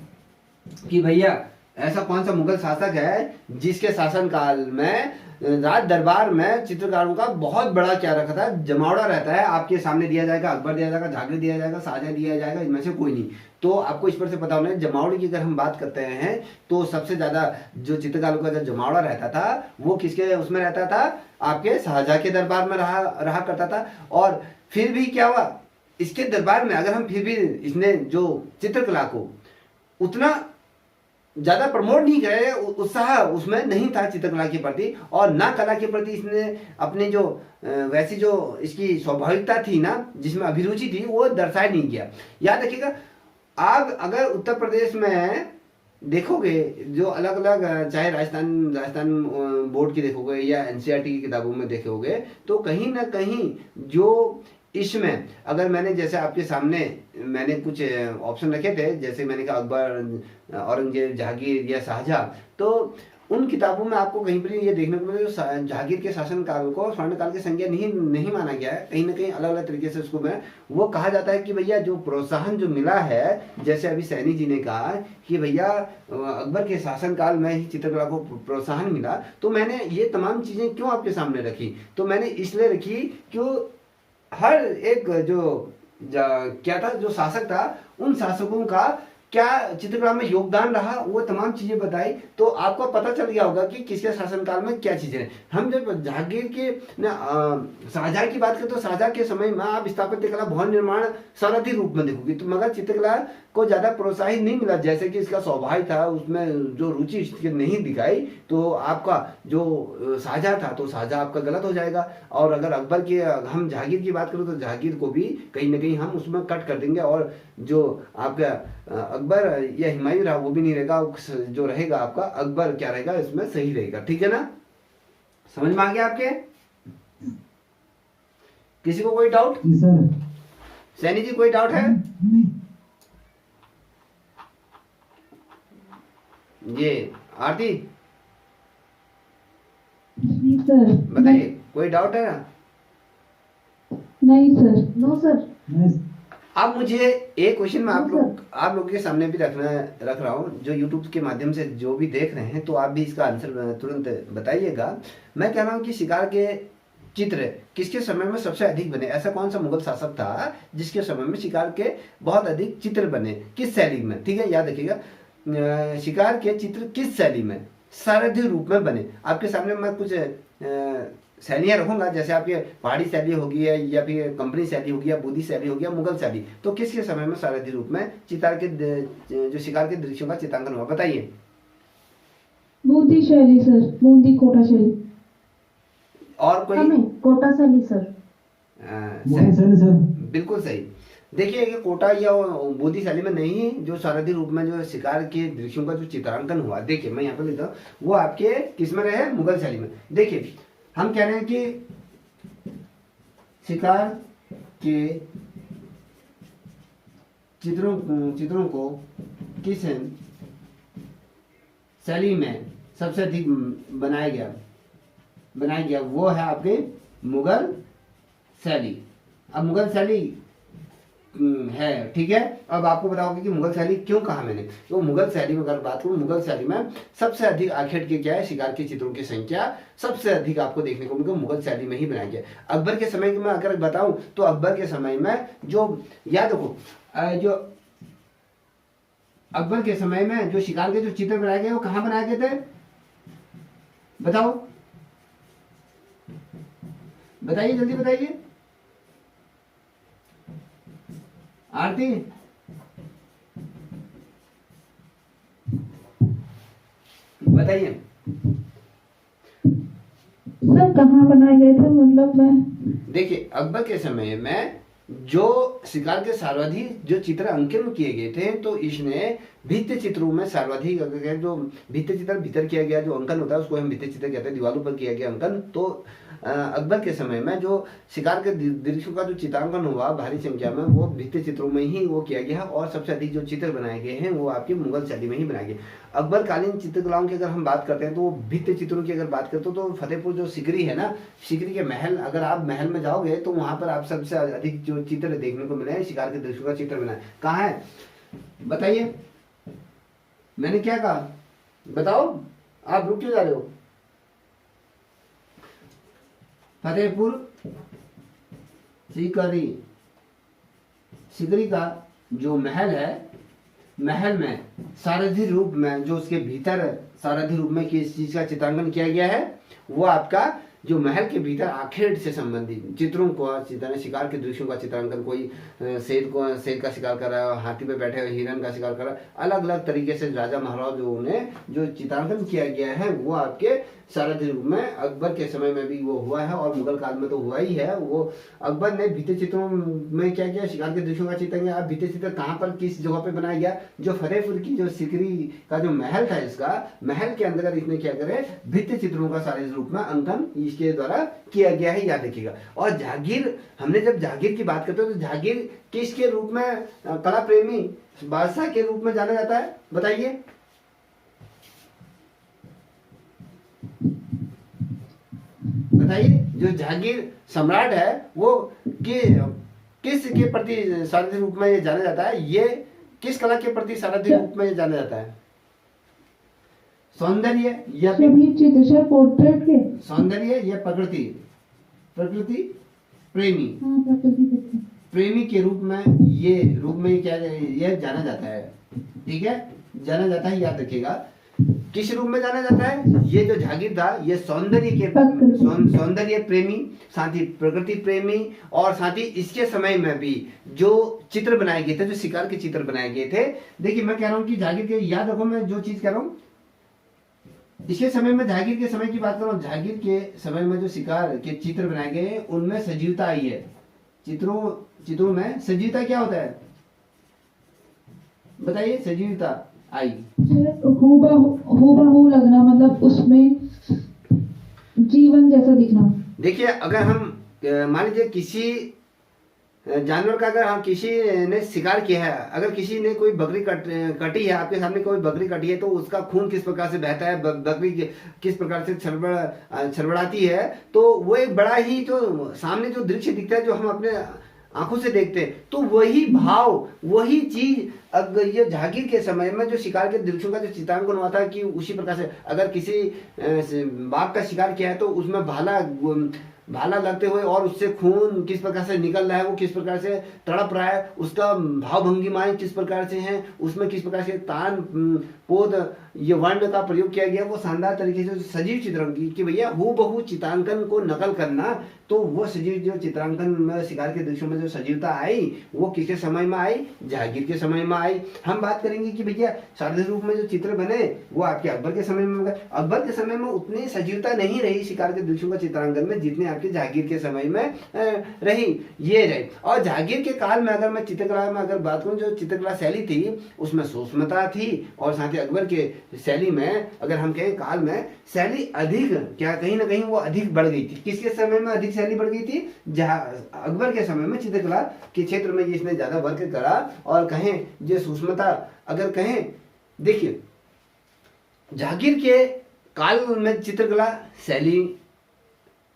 कि भैया ऐसा कौन सा मुगल शासक है जिसके शासन काल में राज दरबार में चित्रकारों का बहुत बड़ा क्या रखा था, जमावड़ा रहता है। आपके सामने दिया जाएगा, अकबर दिया जाएगा, जहांगीर दिया जाएगा, शाहजहां दिया जाएगा, इनमें से कोई नहीं। तो आपको इस पर से पता होना है, जमावड़े की अगर हम बात करते हैं तो सबसे ज्यादा जो चित्रकारों का जो जमावड़ा रहता था वो किसके उसमें रहता था, आपके शाहजहां के दरबार में रहा करता था। और फिर भी क्या हुआ, इसके दरबार में अगर हम फिर भी इसने जो चित्रकला को उतना ज्यादा प्रमोट नहीं करे, उत्साह उसमें नहीं था चित्रकला के प्रति, और ना कला के प्रति इसने अपनी जो वैसी जो इसकी स्वाभाविकता थी ना, जिसमें अभिरुचि थी, वो दर्शाया नहीं किया। याद रखिएगा, आप अगर उत्तर प्रदेश में देखोगे जो अलग अलग, चाहे राजस्थान बोर्ड की देखोगे या एनसीईआरटी की किताबों में देखोगे, तो कहीं ना कहीं जो इसमें अगर मैंने जैसे आपके सामने मैंने कुछ ऑप्शन रखे थे, जैसे मैंने कहा अकबर, औरंगजेब, जहांगीर या शाहजहां, तो उन किताबों में आपको कहीं पर ये देखने को मिले जहांगीर के शासनकाल को स्वर्ण काल की संज्ञा नहीं माना गया है। कहीं ना कहीं अलग अलग तरीके से उसको वो कहा जाता है कि भैया जो प्रोत्साहन जो मिला है, जैसे अभी सैनी जी ने कहा कि भैया अकबर के शासनकाल में ही चित्रकला को प्रोत्साहन मिला। तो मैंने ये तमाम चीजें क्यों आपके सामने रखी, तो मैंने इसलिए रखी कि हर एक जो क्या था, जो शासक था उन शासकों का क्या चित्रकला में योगदान रहा, वो तमाम चीजें बताई। तो आपको पता चल गया होगा कि किसके शासनकाल में क्या चीजें हैं। हम जब जहांगीर के शाहजहां की बात करें तो शाहजहां के समय में आप स्थापत्य कला, भवन निर्माण सारथी रूप में देखोगे, तो मगर चित्रकला को ज्यादा प्रोत्साहित नहीं मिला, जैसे कि इसका स्वाभाविक था, उसमें जो रुचि इसकी नहीं दिखाई, तो आपका जो शाहजहां था तो शाहजहां आपका गलत हो जाएगा। और अगर अकबर की, हम जहांगीर की बात करें तो जहांगीर को भी कहीं ना कहीं हम उसमें कट कर देंगे, और जो आपका अकबर या हुमायूं रहा वो भी नहीं रहेगा, जो रहेगा आपका अकबर क्या रहेगा, इसमें सही रहेगा। ठीक है ना, समझ में आ गया आपके? किसी को कोई डाउट? सर सैनी जी कोई डाउट है? ये आरती जी सर। बताइए, कोई डाउट है? नहीं सर, नो सर। अब मुझे एक क्वेश्चन मैं आप लोग के सामने भी रख रहा हूँ, जो यूट्यूब के माध्यम से जो भी देख रहे हैं, तो आप भी इसका आंसर तुरंत बताइएगा। मैं कह रहा हूँ कि शिकार के चित्र किसके समय में सबसे अधिक बने? ऐसा कौन सा मुगल शासक था जिसके समय में शिकार के बहुत अधिक चित्र बने, किस शैली में? ठीक है, याद रखिएगा, शिकार के चित्र किस शैली में, सारथी रूप में बने। आपके सामने मैं कुछ शैलियां रखूंगा, जैसे आपके पहाड़ी शैली होगी या फिर कंपनी शैली होगी या बूदी शैली होगी या मुगल शैली, तो किसके समय में सारथी रूप में चितार के जो शिकार के दृश्यों का चित्रांकन हुआ, बताइए। बूंदी शैली सर, बूंदी कोटा शैली। और कोई? कोटा शैली सर। सर बिल्कुल सही। देखिए, ये कोटा या बूदी शैली में नहीं, जो सारथी रूप में जो शिकार के दृश्यों का जो चित्रांकन हुआ, देखिए मैं यहाँ पर लिखता हूँ, वो आपके किस में रहे? मुगल शैली में। देखिए, हम कह रहे हैं कि शिकार के चित्रों को किस शैली में सबसे अधिक बनाया गया, वो है आपके मुगल शैली। अब मुगल शैली है, ठीक है। अब आपको बताओगे कि मुगल शैली क्यों कहा मैंने, तो मुगल शैली में अगर बात करूं, मुगल शैली में सबसे अधिक आखेट के क्या है, शिकार के चित्रों की संख्या सबसे अधिक आपको देखने को मिलेगा मुगल शैली में ही बनाया गया। अकबर के समय में अगर बताऊं तो अकबर के समय में जो, याद रखो, जो अकबर के समय में जो शिकार के जो चित्र बनाए गए वो कहाँ बनाए गए थे, बताओ, बताइए, जल्दी बताइए आरती। बताइए सर, कहाँ बनाए गए थे, मतलब मैं। देखिए, अकबर के समय में जो शिकार के सार्वधी जो चित्र अंकन किए गए थे, तो इसने भित्ति चित्रों में सर्वाधिक, जो भित्ति चित्र भीतर किया गया जो अंकन होता है उसको हम भित्ति चित्र कहते हैं, दीवारों पर किया गया अंकन। तो अकबर के समय में जो शिकार के दृश्यों का जो चित्रांकन हुआ भारी संख्या में, वो भित्ति चित्रों में ही वो किया गया, और सबसे अधिक जो चित्र बनाए गए हैं वो आपके मुगल शैली में ही बनाए गए। अकबर कालीन चित्रकलाओं की अगर हम बात करते हैं, तो भित्ति चित्रों की अगर बात करते हो तो फतेहपुर जो सिकरी है ना, सिकरी के महल, अगर आप महल में जाओगे तो वहां पर आप सबसे अधिक जो चित्र देखने को मिले हैं, शिकार के दृश्यों का चित्र बनाए, कहाँ है बताइए। मैंने क्या कहा, बताओ, आप रुक क्यों जा रहे हो? फतेहपुर सिकरी, सिकरी का जो महल है, महल में सारथी रूप में, जो उसके भीतर सारथी रूप में किस चीज का चित्रांकन किया गया है, वो आपका जो महल के भीतर आखेट से संबंधित चित्रों को, शिकार के दृश्यों का चित्रांकन, कोई शेर का शिकार कर रहा है, हाथी पे बैठे हुए हिरन का शिकार कर रहा है, अलग अलग तरीके से राजा महाराजाओं ने जो चित्रांकन किया गया है वो आपके सारथी रूप में अकबर के समय में भी वो हुआ है, और मुगल काल में तो हुआ ही है। वो अकबर ने भित्ति चित्रों में क्या किया, शिकार के दृश्यों का चित्र किया। अब भित्ति चित्र कहाँ पर किस जगह पे बनाया गया, जो फतेहपुर की जो सिकरी का जो महल था, इसका महल के अंदर इसने क्या करे, भित्ति चित्रों का सारे रूप में अंकन इसके द्वारा किया गया है, याद रखिएगा। और जहांगीर, हमने जब जहांगीर की बात करते हैं तो जहांगीर किसके रूप में कला प्रेमी बादशाह के रूप में जाना जाता है, बताइए। बताइए, जो जहांगीर सम्राट है वो किस के प्रति सारथी रूप में ये जाना जाता है, ये किस कला के प्रति सारथी रूप में ये जाना जाता है? सौंदर्य या पोर्ट्रेट के, सौंदर्य या प्रकृति प्रेमी, प्रेमी के रूप में ये क्या ये जाना जाता है, ठीक है, जाना जाता है, याद रखिएगा। किस रूप में जाना जाता है? ये जो जागीर था ये सौंदर्य प्रेमी, साथ ही प्रकृति प्रेमी, और साथ ही इसके समय में भी जो चित्र बनाए गए थे, जो शिकार के चित्र बनाए गए थे। देखिए मैं कह रहा हूँ कि जागीर के, याद रखो मैं जो चीज कह रहा हूँ, इसके समय में जागीर के समय की बात कर रहा हूँ। जागीर के समय में जो शिकार के चित्र बनाए गए हैं उनमें सजीवता आई है। चित्रों में सजीवता क्या होता है बताइए? सजीवता आई, हूबहू लगना, मतलब उसमें जीवन जैसा दिखना। देखिए अगर हम मान लीजिए किसी जानवर का, अगर हम किसी ने शिकार किया है, अगर किसी ने कोई बकरी कटी है, आपके सामने कोई बकरी कटी है, तो उसका खून किस प्रकार से बहता है, बकरी किस प्रकार से छड़बड़ाती है, तो वो एक बड़ा ही जो सामने जो दृश्य दिखता है, जो हम अपने आंखों से देखते हैं, तो वही भाव, वही चीज अगर ये जागीर के समय में जो शिकार के दृश्यों का जो चित्रांकन हुआ था, कि उसी प्रकार से अगर किसी बाघ का शिकार किया है तो उसमें भाला लगते हुए और उससे खून किस प्रकार से निकल रहा है, वो किस प्रकार से तड़प रहा है, उसका भाव भंगिमाएं किस प्रकार से हैं, उसमें किस प्रकार से तान पोद ये वर्ण का प्रयोग किया गया, वो शानदार तरीके से सजीव चित्रण कि भैया हूबहू चित्रांकन को नकल करना। तो वो सजीव जो चित्रांकन में शिकार के दृश्यों में जो सजीवता आई, वो किसके समय में आई? जागीर के समय में आई। हम बात करेंगे कि भैया साधारण रूप में जो चित्र बने वो आपके अकबर के समय में बने। अकबर के समय में उतनी सजीवता नहीं रही शिकार के दृश्यों का चित्रांकन में, जितने आपके जागीर के समय में रही, ये रही। और जागीर के काल में अगर मैं चित्रकला में अगर बात करूं, जो चित्रकला शैली थी उसमें सूक्ष्मता थी, और साथ ही अकबर के शैली में अगर हम कहें काल में शैली अधिक, क्या कहीं ना कहीं वो अधिक बढ़ गई थी। किसके समय में अधिक शैली बढ़ गई थी? जहां अकबर के समय में चित्रकला के क्षेत्र में इसने ज्यादा वर्क करा, और कहें जो सूक्ष्मता अगर कहें, देखिए जागीर के काल में चित्रकला शैली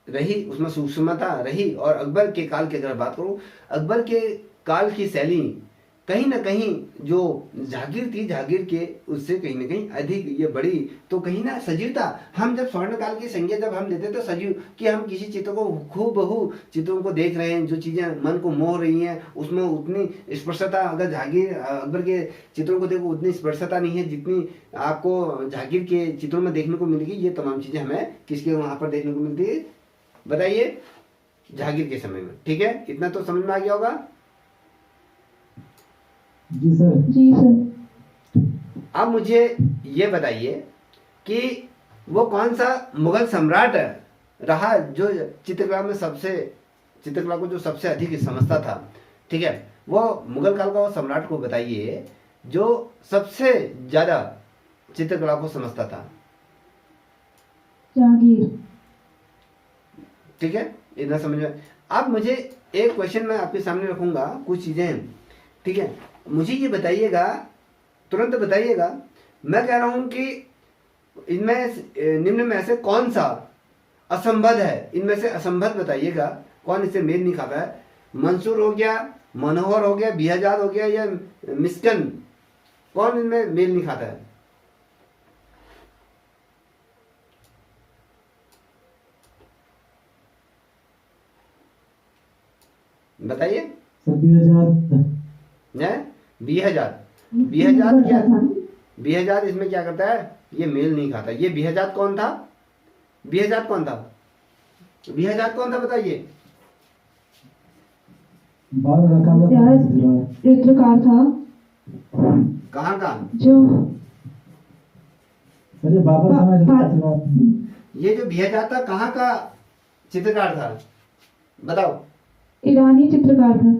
रही, उसमें सूक्ष्मता रही, और अकबर के काल की अगर बात करूं, अकबर के काल की शैली कहीं ना कहीं जो जागीर थी, जागीर के उससे कहीं ना कहीं अधिक ये बड़ी, तो कहीं ना सजीवता, हम जब स्वर्ण काल की संज्ञा जब हम लेते तो सजीव कि हम किसी चित्र को खूबहू चित्रों को देख रहे हैं, जो चीजें मन को मोह रही हैं, उसमें उतनी स्पर्शता अगर जागीर अकबर के चित्रों को देखो उतनी स्पर्शता नहीं है जितनी आपको जागीर के चित्रों में देखने को मिलेगी। ये तमाम चीजें हमें किसके वहां पर देखने को मिलती है बताइए? जागीर के समय में। ठीक है, इतना तो समझ में आ गया होगा? जी सर। जी सर। अब मुझे ये बताइए कि वो कौन सा मुगल सम्राट रहा जो चित्रकला को जो सबसे अधिक समझता था? ठीक है, वो मुगल काल का वो सम्राट को बताइए जो सबसे ज्यादा चित्रकला को समझता था। जागीर। ठीक है, इतना समझ में। अब मुझे एक क्वेश्चन मैं आपके सामने रखूंगा, कुछ चीजें, ठीक है, मुझे ये बताइएगा, तुरंत बताइएगा। मैं कह रहा हूं कि इनमें निम्न में से कौन सा असंबद्ध है? इनमें से असंबद्ध बताइएगा, कौन इससे मेल नहीं खाता है? मंसूर हो गया, मनोहर हो गया, बिहजाद हो गया, या मिस्कन, कौन इनमें मेल नहीं खाता है? बताइए। बिहजाद इसमें क्या करता है? ये मेल नहीं खाता। ये बिहजाद कौन था? बिहजाद कौन था बताइए? चित्रकार था। कहाँ का? जो ये जो बिहजाद था कहाँ का चित्रकार था बताओ? ईरानी चित्रकार था।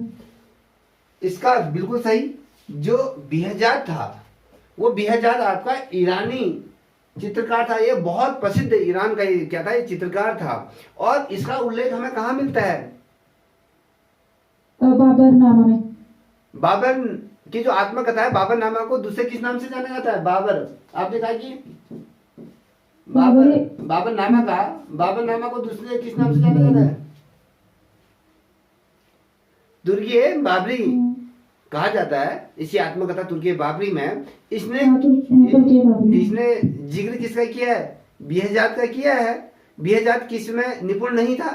इसका बिल्कुल सही। जो बिहजाद था वो बिहजाद आपका ईरानी चित्रकार था। ये बहुत प्रसिद्ध ईरान का ये क्या था? ये चित्रकार था। और इसका उल्लेख हमें कहाँ मिलता है? बाबरनामा में। बाबर की जो आत्मकथा है, बाबरनामा को दूसरे किस नाम से जाना जाता है? बाबर। आपने कहा कि बाबरनामा को दूसरे किस नाम से जाना जाता है? तुर्की बाबरी कहा जाता है। इसी आत्मकथा तुर्की बाबरी में इसने जिक्र किसका किया है? बिहजाद का किया है। बिहजाद किस में निपुण नहीं था?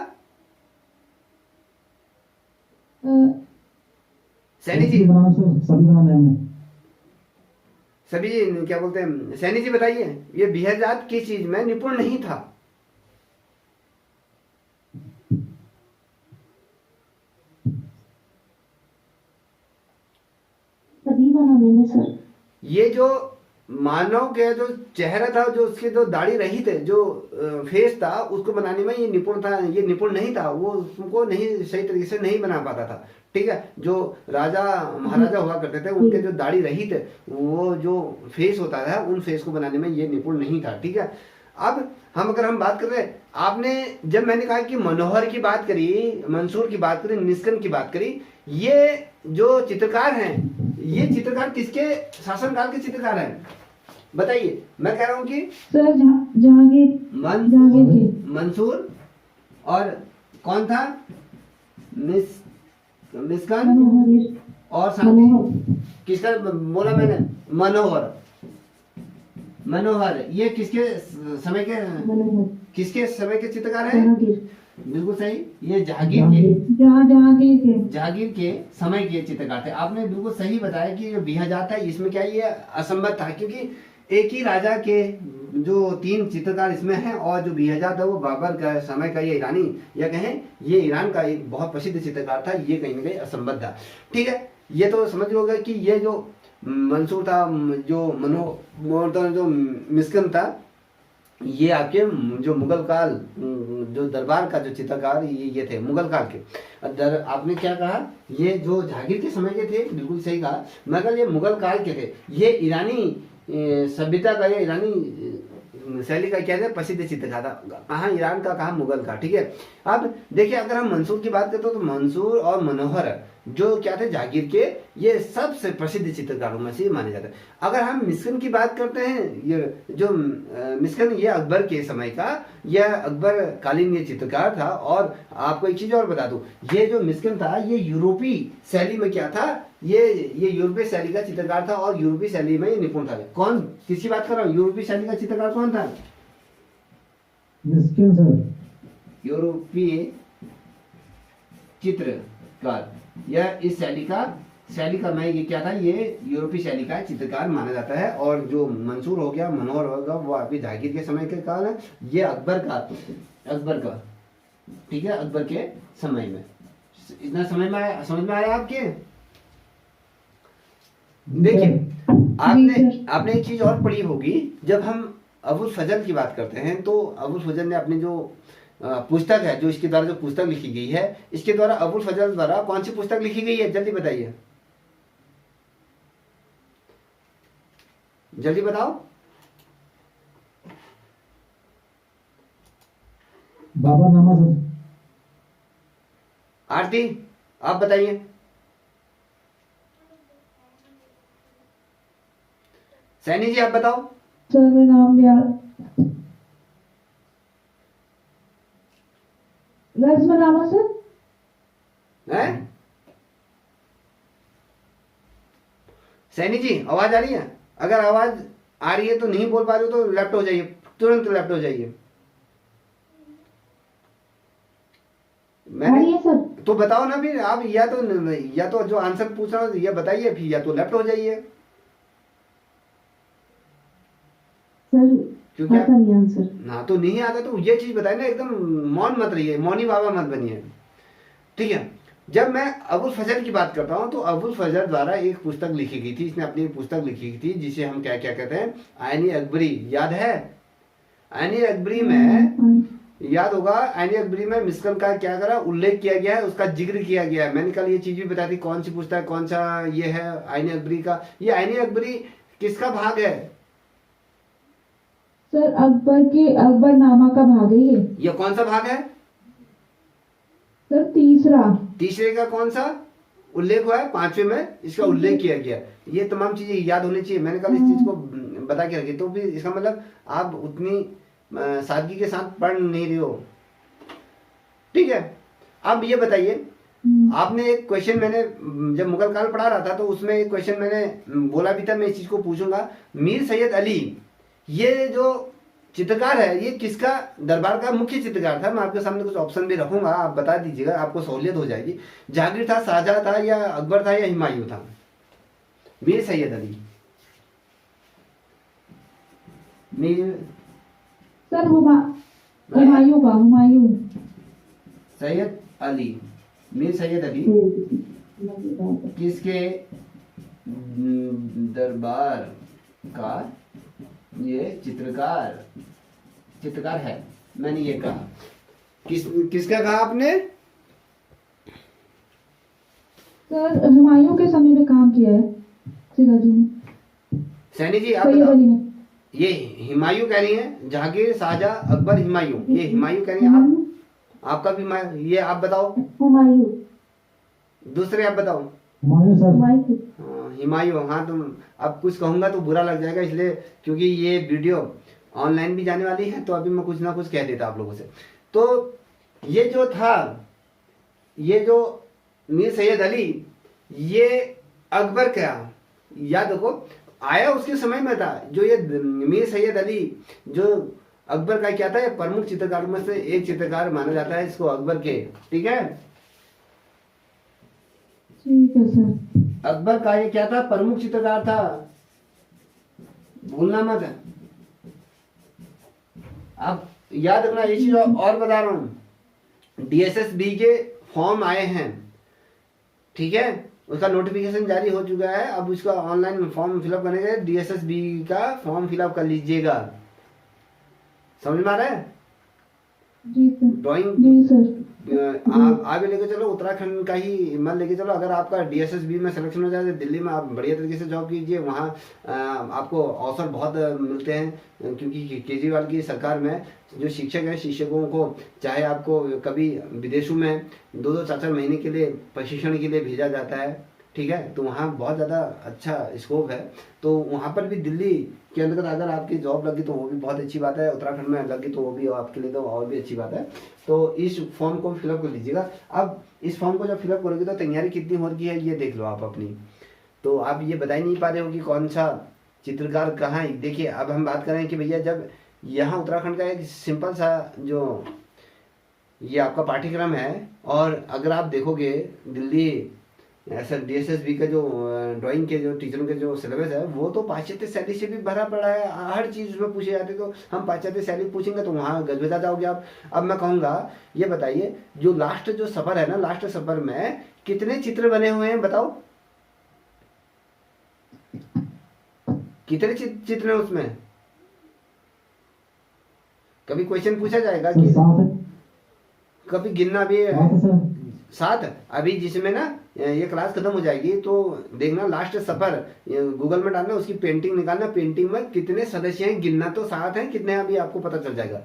सैनी जी सभी बनाना सर, सभी बनाना है हमें। सभी क्या बोलते हैं, सैनी जी बताइए, ये बिहजात किस चीज में निपुण नहीं था? सभी बनाने में सर। ये जो मानव के जो चेहरा था, जो उसके जो दाढ़ी रहित जो फेस था, उसको बनाने में ये निपुण था, ये निपुण नहीं था, वो उसको नहीं सही तरीके से नहीं बना पाता था। ठीक है, जो राजा महाराजा हुआ करते थे उनके जो दाढ़ी रहित वो जो फेस होता था, उन फेस को बनाने में ये निपुण नहीं था। ठीक है, अब अगर हम बात कर रहे हैं, आपने जब मैंने कहा कि मनोहर की बात करी, मंसूर की बात करी, निस्कन की बात करी, ये जो चित्रकार हैं, ये चित्रकार किसके शासनकाल के चित्रकार हैं बताइए? मैं कह रहा हूं कि सर जहांगीर जहांगीर के। मंसूर और कौन था, निस्कन मनोहर और साथ मनोहर किसका बोला मैंने? मनोहर। मनोहर ये किसके समय के, मनोहर किसके समय के चित्रकार हैं? जहांगीर बिल्कुल सही, ये जहांगीर के, जहांगीर के जहांगीर के समय के चित्रकार थे। आपने बिल्कुल सही बताया कि जो बिहजात था इसमें क्या ये असंबद्ध था, क्योंकि एक ही राजा के जो 3 चित्रकार इसमें हैं, और जो बिहजात है वो बाबर का समय का, ये ईरानी या कहें ये ईरान का एक बहुत प्रसिद्ध चित्रकार था, ये कहीं ना कहीं असंबद्ध था। ठीक है, ये तो समझ लोगे कि ये जो मंसूर था, जो मनोहर, जो मिस्कन था, ये आपके जो मुगल काल जो दरबार का जो चित्रकार ये थे मुगल काल के। आपने क्या कहा, ये जो जहांगीर के समय के थे, बिल्कुल सही कहा, मगर ये मुगल काल के थे, ये ईरानी सभ्यता का, ये ईरानी शैली का क्या था, प्रसिद्ध चित्रकार था, कहाँ ईरान का, कहाँ मुगल का। ठीक है, अब देखिए अगर हम मंसूर की बात करते हो तो मंसूर और मनोहर जो क्या थे जहांगीर के, ये सबसे प्रसिद्ध चित्रकारों में से माने जाते हैं। अगर हम मिस्कन की बात करते हैं, ये जो मिस्कन ये अकबर के समय का, यह अकबर कालीन ये चित्रकार था। और आपको एक चीज और बता दूं, ये जो मिस्कन था ये यूरोपीय शैली में क्या था, ये यूरोपीय शैली का चित्रकार था, और यूरोपीय शैली में ये निपुण था। कौन, किसकी बात कर रहा हूँ, यूरोपीय शैली का चित्रकार कौन था? मिस्किन सर। यूरोपीय चित्रकार, यह इस शैली का मैं ये क्या था, ये यूरोपीय शैली का चित्रकार माना जाता है। और जो मंसूर हो गया, मनोहर होगा, वो आपके जहांगीर के समय के काल है, ये अकबर का। ठीक है, अकबर के समय में। इतना समझ में आया आपके? देखिए आपने एक चीज और पढ़ी होगी, जब हम अबुल फजल की बात करते हैं तो अबुल फजल ने अपनी जो पुस्तक है, जो इसके द्वारा जो पुस्तक लिखी गई है, इसके द्वारा अबुल फजल द्वारा कौन सी पुस्तक लिखी गई है, जल्दी बताइए, जल्दी बताओ। बाबरनामा सर। आरती आप बताइए। सैनी जी आप बताओ। सर मेरा नाम याद, रस्मनामा सर। हैं? सैनी जी आवाज आ रही है? अगर आवाज आ रही है तो नहीं बोल पा रहे हो तो लेफ्ट हो जाइए, तुरंत लेफ्ट हो जाइए। मैंने सर तो बताओ ना फिर आप, या तो जो आंसर पूछ रहा हूँ ये बताइए, फिर या तो लेफ्ट हो जाइए, सर क्योंकि आता नहीं आंसर। ना तो नहीं आता तो ये चीज बताए ना, एकदम मौन मत रहिए, मौनी बाबा मत बनिए। ठीक है, जब मैं अबुल फजल की बात करता हूँ तो अबुल फजल द्वारा एक पुस्तक लिखी गई थी, इसने अपनी पुस्तक लिखी थी जिसे हम क्या क्या कहते हैं, आईनी अकबरी। याद है? आईनी अकबरी में याद होगा, आईनी अकबरी में मिस्कन का क्या करा, उल्लेख किया गया है, उसका जिक्र किया गया है। मैंने कल ये चीज भी बताई थी, कौन सी पुस्तक, कौन सा ये है आईनी अकबरी का। ये आईनी अकबरी किसका भाग है? सर अकबरनामा का भाग है ये कौन सा भाग है? सर तीसरे का कौन सा उल्लेख हुआ है? 5वें में इसका उल्लेख किया गया। ये तमाम चीजें याद होनी चाहिए, मैंने कल इस चीज को बता के रखी। तो फिर इसका मतलब आप उतनी सादगी के साथ पढ़ नहीं रहे हो। ठीक है, अब ये बताइए, आपने एक क्वेश्चन, मैंने जब मुगल काल पढ़ा रहा था तो उसमें एक क्वेश्चन मैंने बोला भी था, मैं इस चीज को पूछूंगा। मीर सैयद अली, ये जो चित्रकार है, ये किसका दरबार का मुख्य चित्रकार था। मैं आपके सामने कुछ ऑप्शन भी रखूंगा, आप बता दीजिएगा, आपको सहूलियत हो जाएगी। जहांगीर था, शाहजहां था, या अकबर था, या हुमायूं था? मीर सैयद अली। मीर सर हुमायूं का, हुमायूं। सैयद अली, मीर सैयद अली किसके दरबार का ये चित्रकार है? मैंने ये कहा। किसका कहा आपने? सर हुमायूं के समय में काम किया है सिराजी ने। सैनी जी आप सैयद बताओ। अली ने। ये हुमायूं कह रही है, जहांगीर, शाहजहां, अकबर, हुमायूं। ये हुमायूं कह रही है आप, आपका भी ये आप बताओ। हुमायूं। दूसरे आप बताओ। हुमायूं सर। हुमायूं। हाँ, तुम अब कुछ कहूंगा तो बुरा लग जाएगा, इसलिए क्योंकि ये वीडियो ऑनलाइन भी जाने वाली है, तो अभी मैं कुछ ना कुछ कह देता आप लोगों से। तो ये जो था, ये जो मीर सैयद अली, ये अकबर का, याद रखो, आया उसके समय में था। जो ये मीर सैयद अली जो अकबर का क्या था, ये प्रमुख चित्रकारों में से एक चित्रकार माना जाता है इसको, अकबर के। ठीक है, ठीक है सर। अकबर का ये क्या था, प्रमुख चित्रकार था, भूलना मत। अब याद रखना, ये चीज और बता रहा हूं, डीएसएसबी के फॉर्म आए हैं, ठीक है, उसका नोटिफिकेशन जारी हो चुका है। अब उसका ऑनलाइन फॉर्म फिलअप करने के, डीएसएसबी का फॉर्म फिलअप कर लीजिएगा। समझ में आ रहा है? जी सर। ड्राइंग जी सर। आप आगे लेके चलो, उत्तराखंड का ही मत लेके चलो। अगर आपका डीएसएसबी में सिलेक्शन हो जाए तो दिल्ली में आप बढ़िया तरीके से जॉब कीजिए, वहाँ आपको अवसर बहुत मिलते हैं, क्योंकि केजरीवाल की सरकार में जो शिक्षक हैं, शिक्षकों को चाहे आपको कभी विदेशों में 2-2 4-4 महीने के लिए प्रशिक्षण के लिए भेजा जाता है, ठीक है, तो वहाँ बहुत ज़्यादा अच्छा स्कोप है। तो वहाँ पर भी दिल्ली के अंतर्गत अगर आपकी जॉब लगी तो वो भी बहुत अच्छी बात है, उत्तराखंड में लगी तो वो भी आपके लिए तो और भी अच्छी बात है। तो इस फॉर्म को फिलअप कर लीजिएगा। अब इस फॉर्म को जब फिलअप करोगे तो तैयारी कितनी हो रही है ये देख लो आप अपनी। तो आप ये बता ही नहीं पा रहे हो कि कौन सा चित्रकार कहाँ है। देखिए, अब हम बात करें कि भैया जब यहाँ उत्तराखंड का एक सिंपल सा जो ये आपका पाठ्यक्रम है, और अगर आप देखोगे दिल्ली ऐसा डीएसएसबी का जो ड्राइंग के जो टीचरों के जो सिलेबस है, वो तो पाश्चात्य शैली से भी भरा पड़ा है। हर चीज उसमें पूछे जाते, तो हम पाश्चात्य शैली पूछेंगे तो वहाँ गजबजा जाओगे आप। अब मैं कहूँगा, ये बताइए, जो लास्ट जो सफर है ना, लास्ट सफर में कितने चित्र बने हुए हैं बताओ? कितने चित्र हैं उसमें? कभी क्वेश्चन पूछा जाएगा कि कभी गिनना भी है? 7। अभी जिसमें ना ये क्लास खत्म हो जाएगी तो देखना, लास्ट सफर गूगल में डालना, उसकी पेंटिंग निकालना, पेंटिंग में कितने सदस्य हैं गिनना, तो 7 हैं, कितने अभी आपको पता चल जाएगा।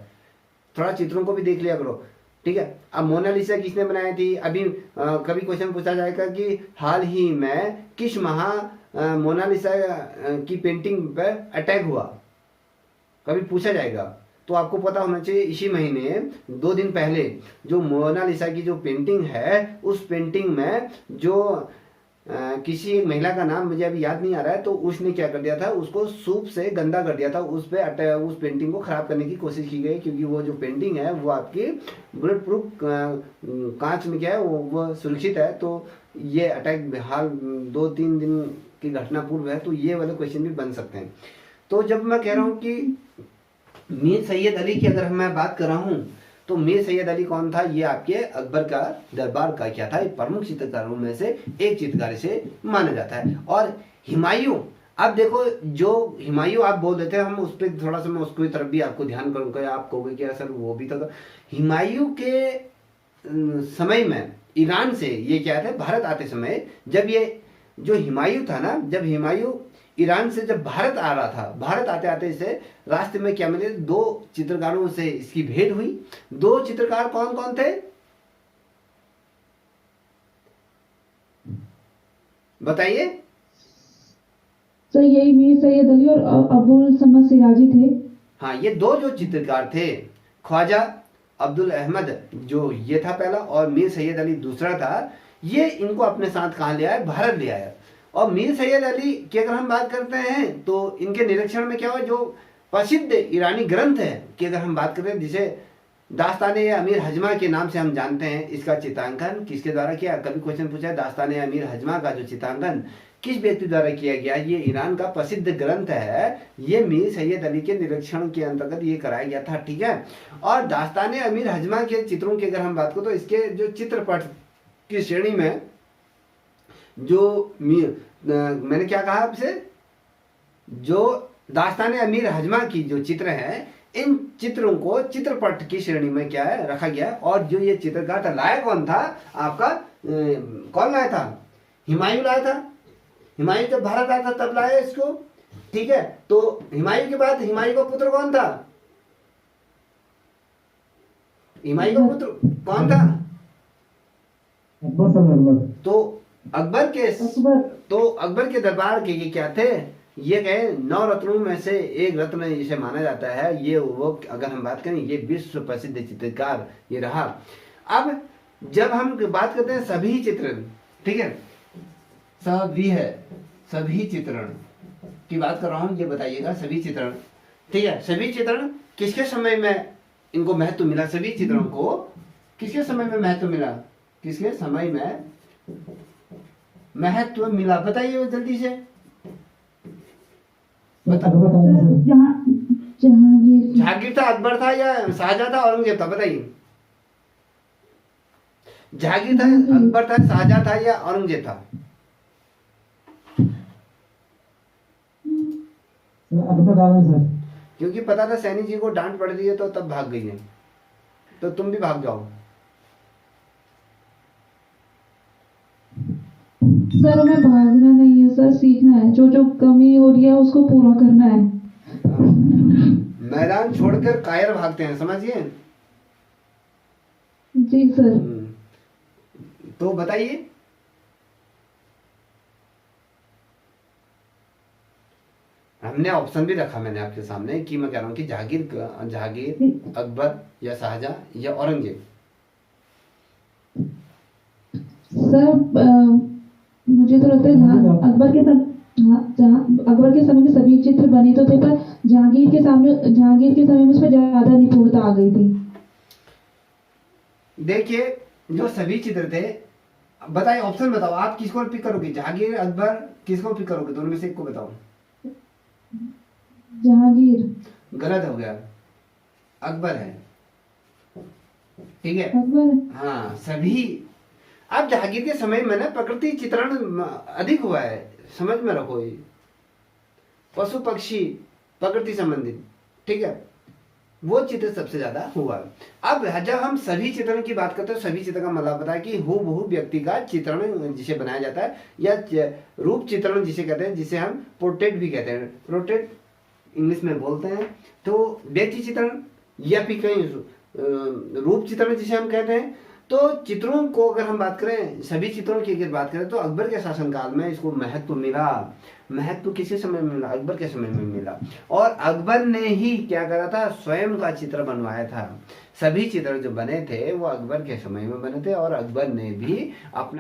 थोड़ा चित्रों को भी देख लिया करो, ठीक है। अब मोनालिसा किसने बनाई थी? अभी कभी क्वेश्चन पूछा जाएगा कि हाल ही में किस माह मोनालिसा की पेंटिंग पर अटैक हुआ, कभी पूछा जाएगा। तो आपको पता होना चाहिए इसी महीने 2 दिन पहले जो मोनालिसा की जो पेंटिंग है, उस पेंटिंग में जो किसी एक महिला का नाम मुझे अभी याद नहीं आ रहा है, तो उसने क्या कर दिया था, उसको सूप से गंदा कर दिया था, उस पे उस पेंटिंग को खराब करने की कोशिश की गई, क्योंकि वो जो पेंटिंग है वो आपकी बुलेट प्रूफ कांच में क्या है वो सुरक्षित है। तो ये अटैक हाल 2-3 दिन की घटना पूर्व है, तो ये वाले क्वेश्चन भी बन सकते हैं। तो जब मैं कह रहा हूँ कि मीर सैयद अली की अगर मैं बात कर रहा हूँ, तो मीर सैयद अली कौन था? ये आपके अकबर का दरबार का क्या था, प्रमुख चित्रकारों में से एक चित्रकार से माना जाता है। और हुमायूं, अब देखो, जो हुमायूं आप बोल देते हैं, हम उस पर थोड़ा सा मैं उसकी तरफ भी आपको ध्यान करूंगा, आप कहोगे कि सर वो भी था। हुमायूं के समय में ईरान से ये क्या थे, भारत आते समय, जब ये जो हुमायूं था ना, जब हुमायूं ईरान से जब भारत आ रहा था, भारत आते आते इसे रास्ते में क्या मिले, 2 चित्रकारों से इसकी भेंट हुई। 2 चित्रकार कौन कौन थे बताइए? सर यही मीर सैयद अली और अबुल समद सिराजी थे। हाँ, ये 2 जो चित्रकार थे, ख्वाजा अब्दुल अहमद जो ये था पहला, और मीर सैयद अली दूसरा था। ये इनको अपने साथ कहाँ ले आया, भारत ले आया। और मीर सैयद अली की अगर हम बात करते हैं तो इनके निरीक्षण में क्या हुआ, जो प्रसिद्ध ईरानी ग्रंथ है कि अगर हम बात करें, जिसे दास्ताने अमीर हजमा के नाम से हम जानते हैं, इसका चित्रांकन किसके द्वारा किया? कभी क्वेश्चन पूछा है, दास्ताने अमीर हजमा का जो चित्रांकन किस व्यक्ति द्वारा किया गया? ये ईरान का प्रसिद्ध ग्रंथ है, ये मीर सैयद अली के निरीक्षण के अंतर्गत ये कराया गया था, ठीक है। और दास्ताने अमीर हजमा के चित्रों की अगर हम बात करें तो इसके जो चित्रपट की श्रेणी में जो मैंने क्या कहा आपसे, जो दास्ताने अमीर हजमा की जो चित्र है, इन चित्रों को चित्रपट की श्रेणी में क्या है रखा गया। और जो ये चित्रकार था, लाया कौन था आपका? कौन लाया था? हुमायूं लाया था। हुमायूं जब भारत आया था तब लाया इसको, ठीक है। तो हुमायूं के बाद हुमायूं का पुत्र कौन था? हुमायूं का पुत्र कौन था? अकबर सर, अकबर। तो अकबर के दरबार के ये क्या थे? ये गए 9 रत्नों में से एक रत्न इसे माना जाता है। ये वो अगर हम बात करें, ये विश्व प्रसिद्ध चित्रकार ये रहा। अब जब हम बात करते हैं सभी चित्रण, ठीक है, सभी चित्रण की बात कर रहा हूं, ये बताइएगा सभी चित्रण, ठीक है। सभी चित्रण किसके समय में इनको महत्व मिला? सभी चित्रों को किसके समय में महत्व मिला? किसके समय में महत्व मिला? बताइए जल्दी से। जहांगीर था, अकबर था या शाहजहां था, औरंगजेब था? बताइए। जहांगीर था, अकबर था, शाहजहां था या औरंगजेब था? अकबर में सर। क्योंकि पता था सैनी जी को डांट पड़ रही है तो तब भाग गई है, तो तुम भी भाग जाओ। सर हमें भागना नहीं है सर, सीखना है। जो जो कमी हो रही है उसको पूरा करना है। मैदान छोड़कर कायर भागते हैं, समझिए। जी सर। तो बताइए। हमने ऑप्शन भी रखा मैंने आपके सामने कि मैं कह रहा हूं कि जहांगीर, अकबर या शाहजहां या औरंगजेब। सर मुझे तो लगता है अकबर के समय में सभी चित्र बने तो थे, पर जहांगीर के समय में उसमें ज्यादा निपुणता आ गई थी। देखिए जो सभी चित्र थे, बताइए ऑप्शन बताओ, आप किसको पिक करोगे? जहांगीर, अकबर, किसको पिक करोगे? दोनों में से एक को बताओ। जहांगीर। गलत हो गया, अकबर है, ठीक है। अकबर। हाँ सभी। अब जहांगीर के समय में ना प्रकृति चित्रण अधिक हुआ है, समझ में रखो। ये पशु पक्षी प्रकृति संबंधित, ठीक है, वो चित्र सबसे ज्यादा हुआ। अब जब हम सभी चित्रण की बात करते हैं, सभी चित्र का मतलब पता है कि हूबहू व्यक्ति का चित्रण जिसे बनाया जाता है, या रूप चित्रण जिसे कहते हैं, जिसे हम पोर्ट्रेट भी कहते हैं, पोर्ट्रेट इंग्लिश में बोलते हैं। तो व्यक्ति चित्रण या फिर कहीं रूप चित्रण जिसे हम कहते हैं। तो चित्रों को अगर हम बात करें, सभी चित्रों की अगर बात करें, तो अकबर के शासनकाल में इसको महत्व मिला। महत्व किसी समय में मिला? अकबर के समय में मिला। और अकबर ने ही क्या करा था? स्वयं का चित्र बनवाया था। सभी चित्र जो बने थे वो अकबर के समय में बने थे, और अकबर ने भी अपना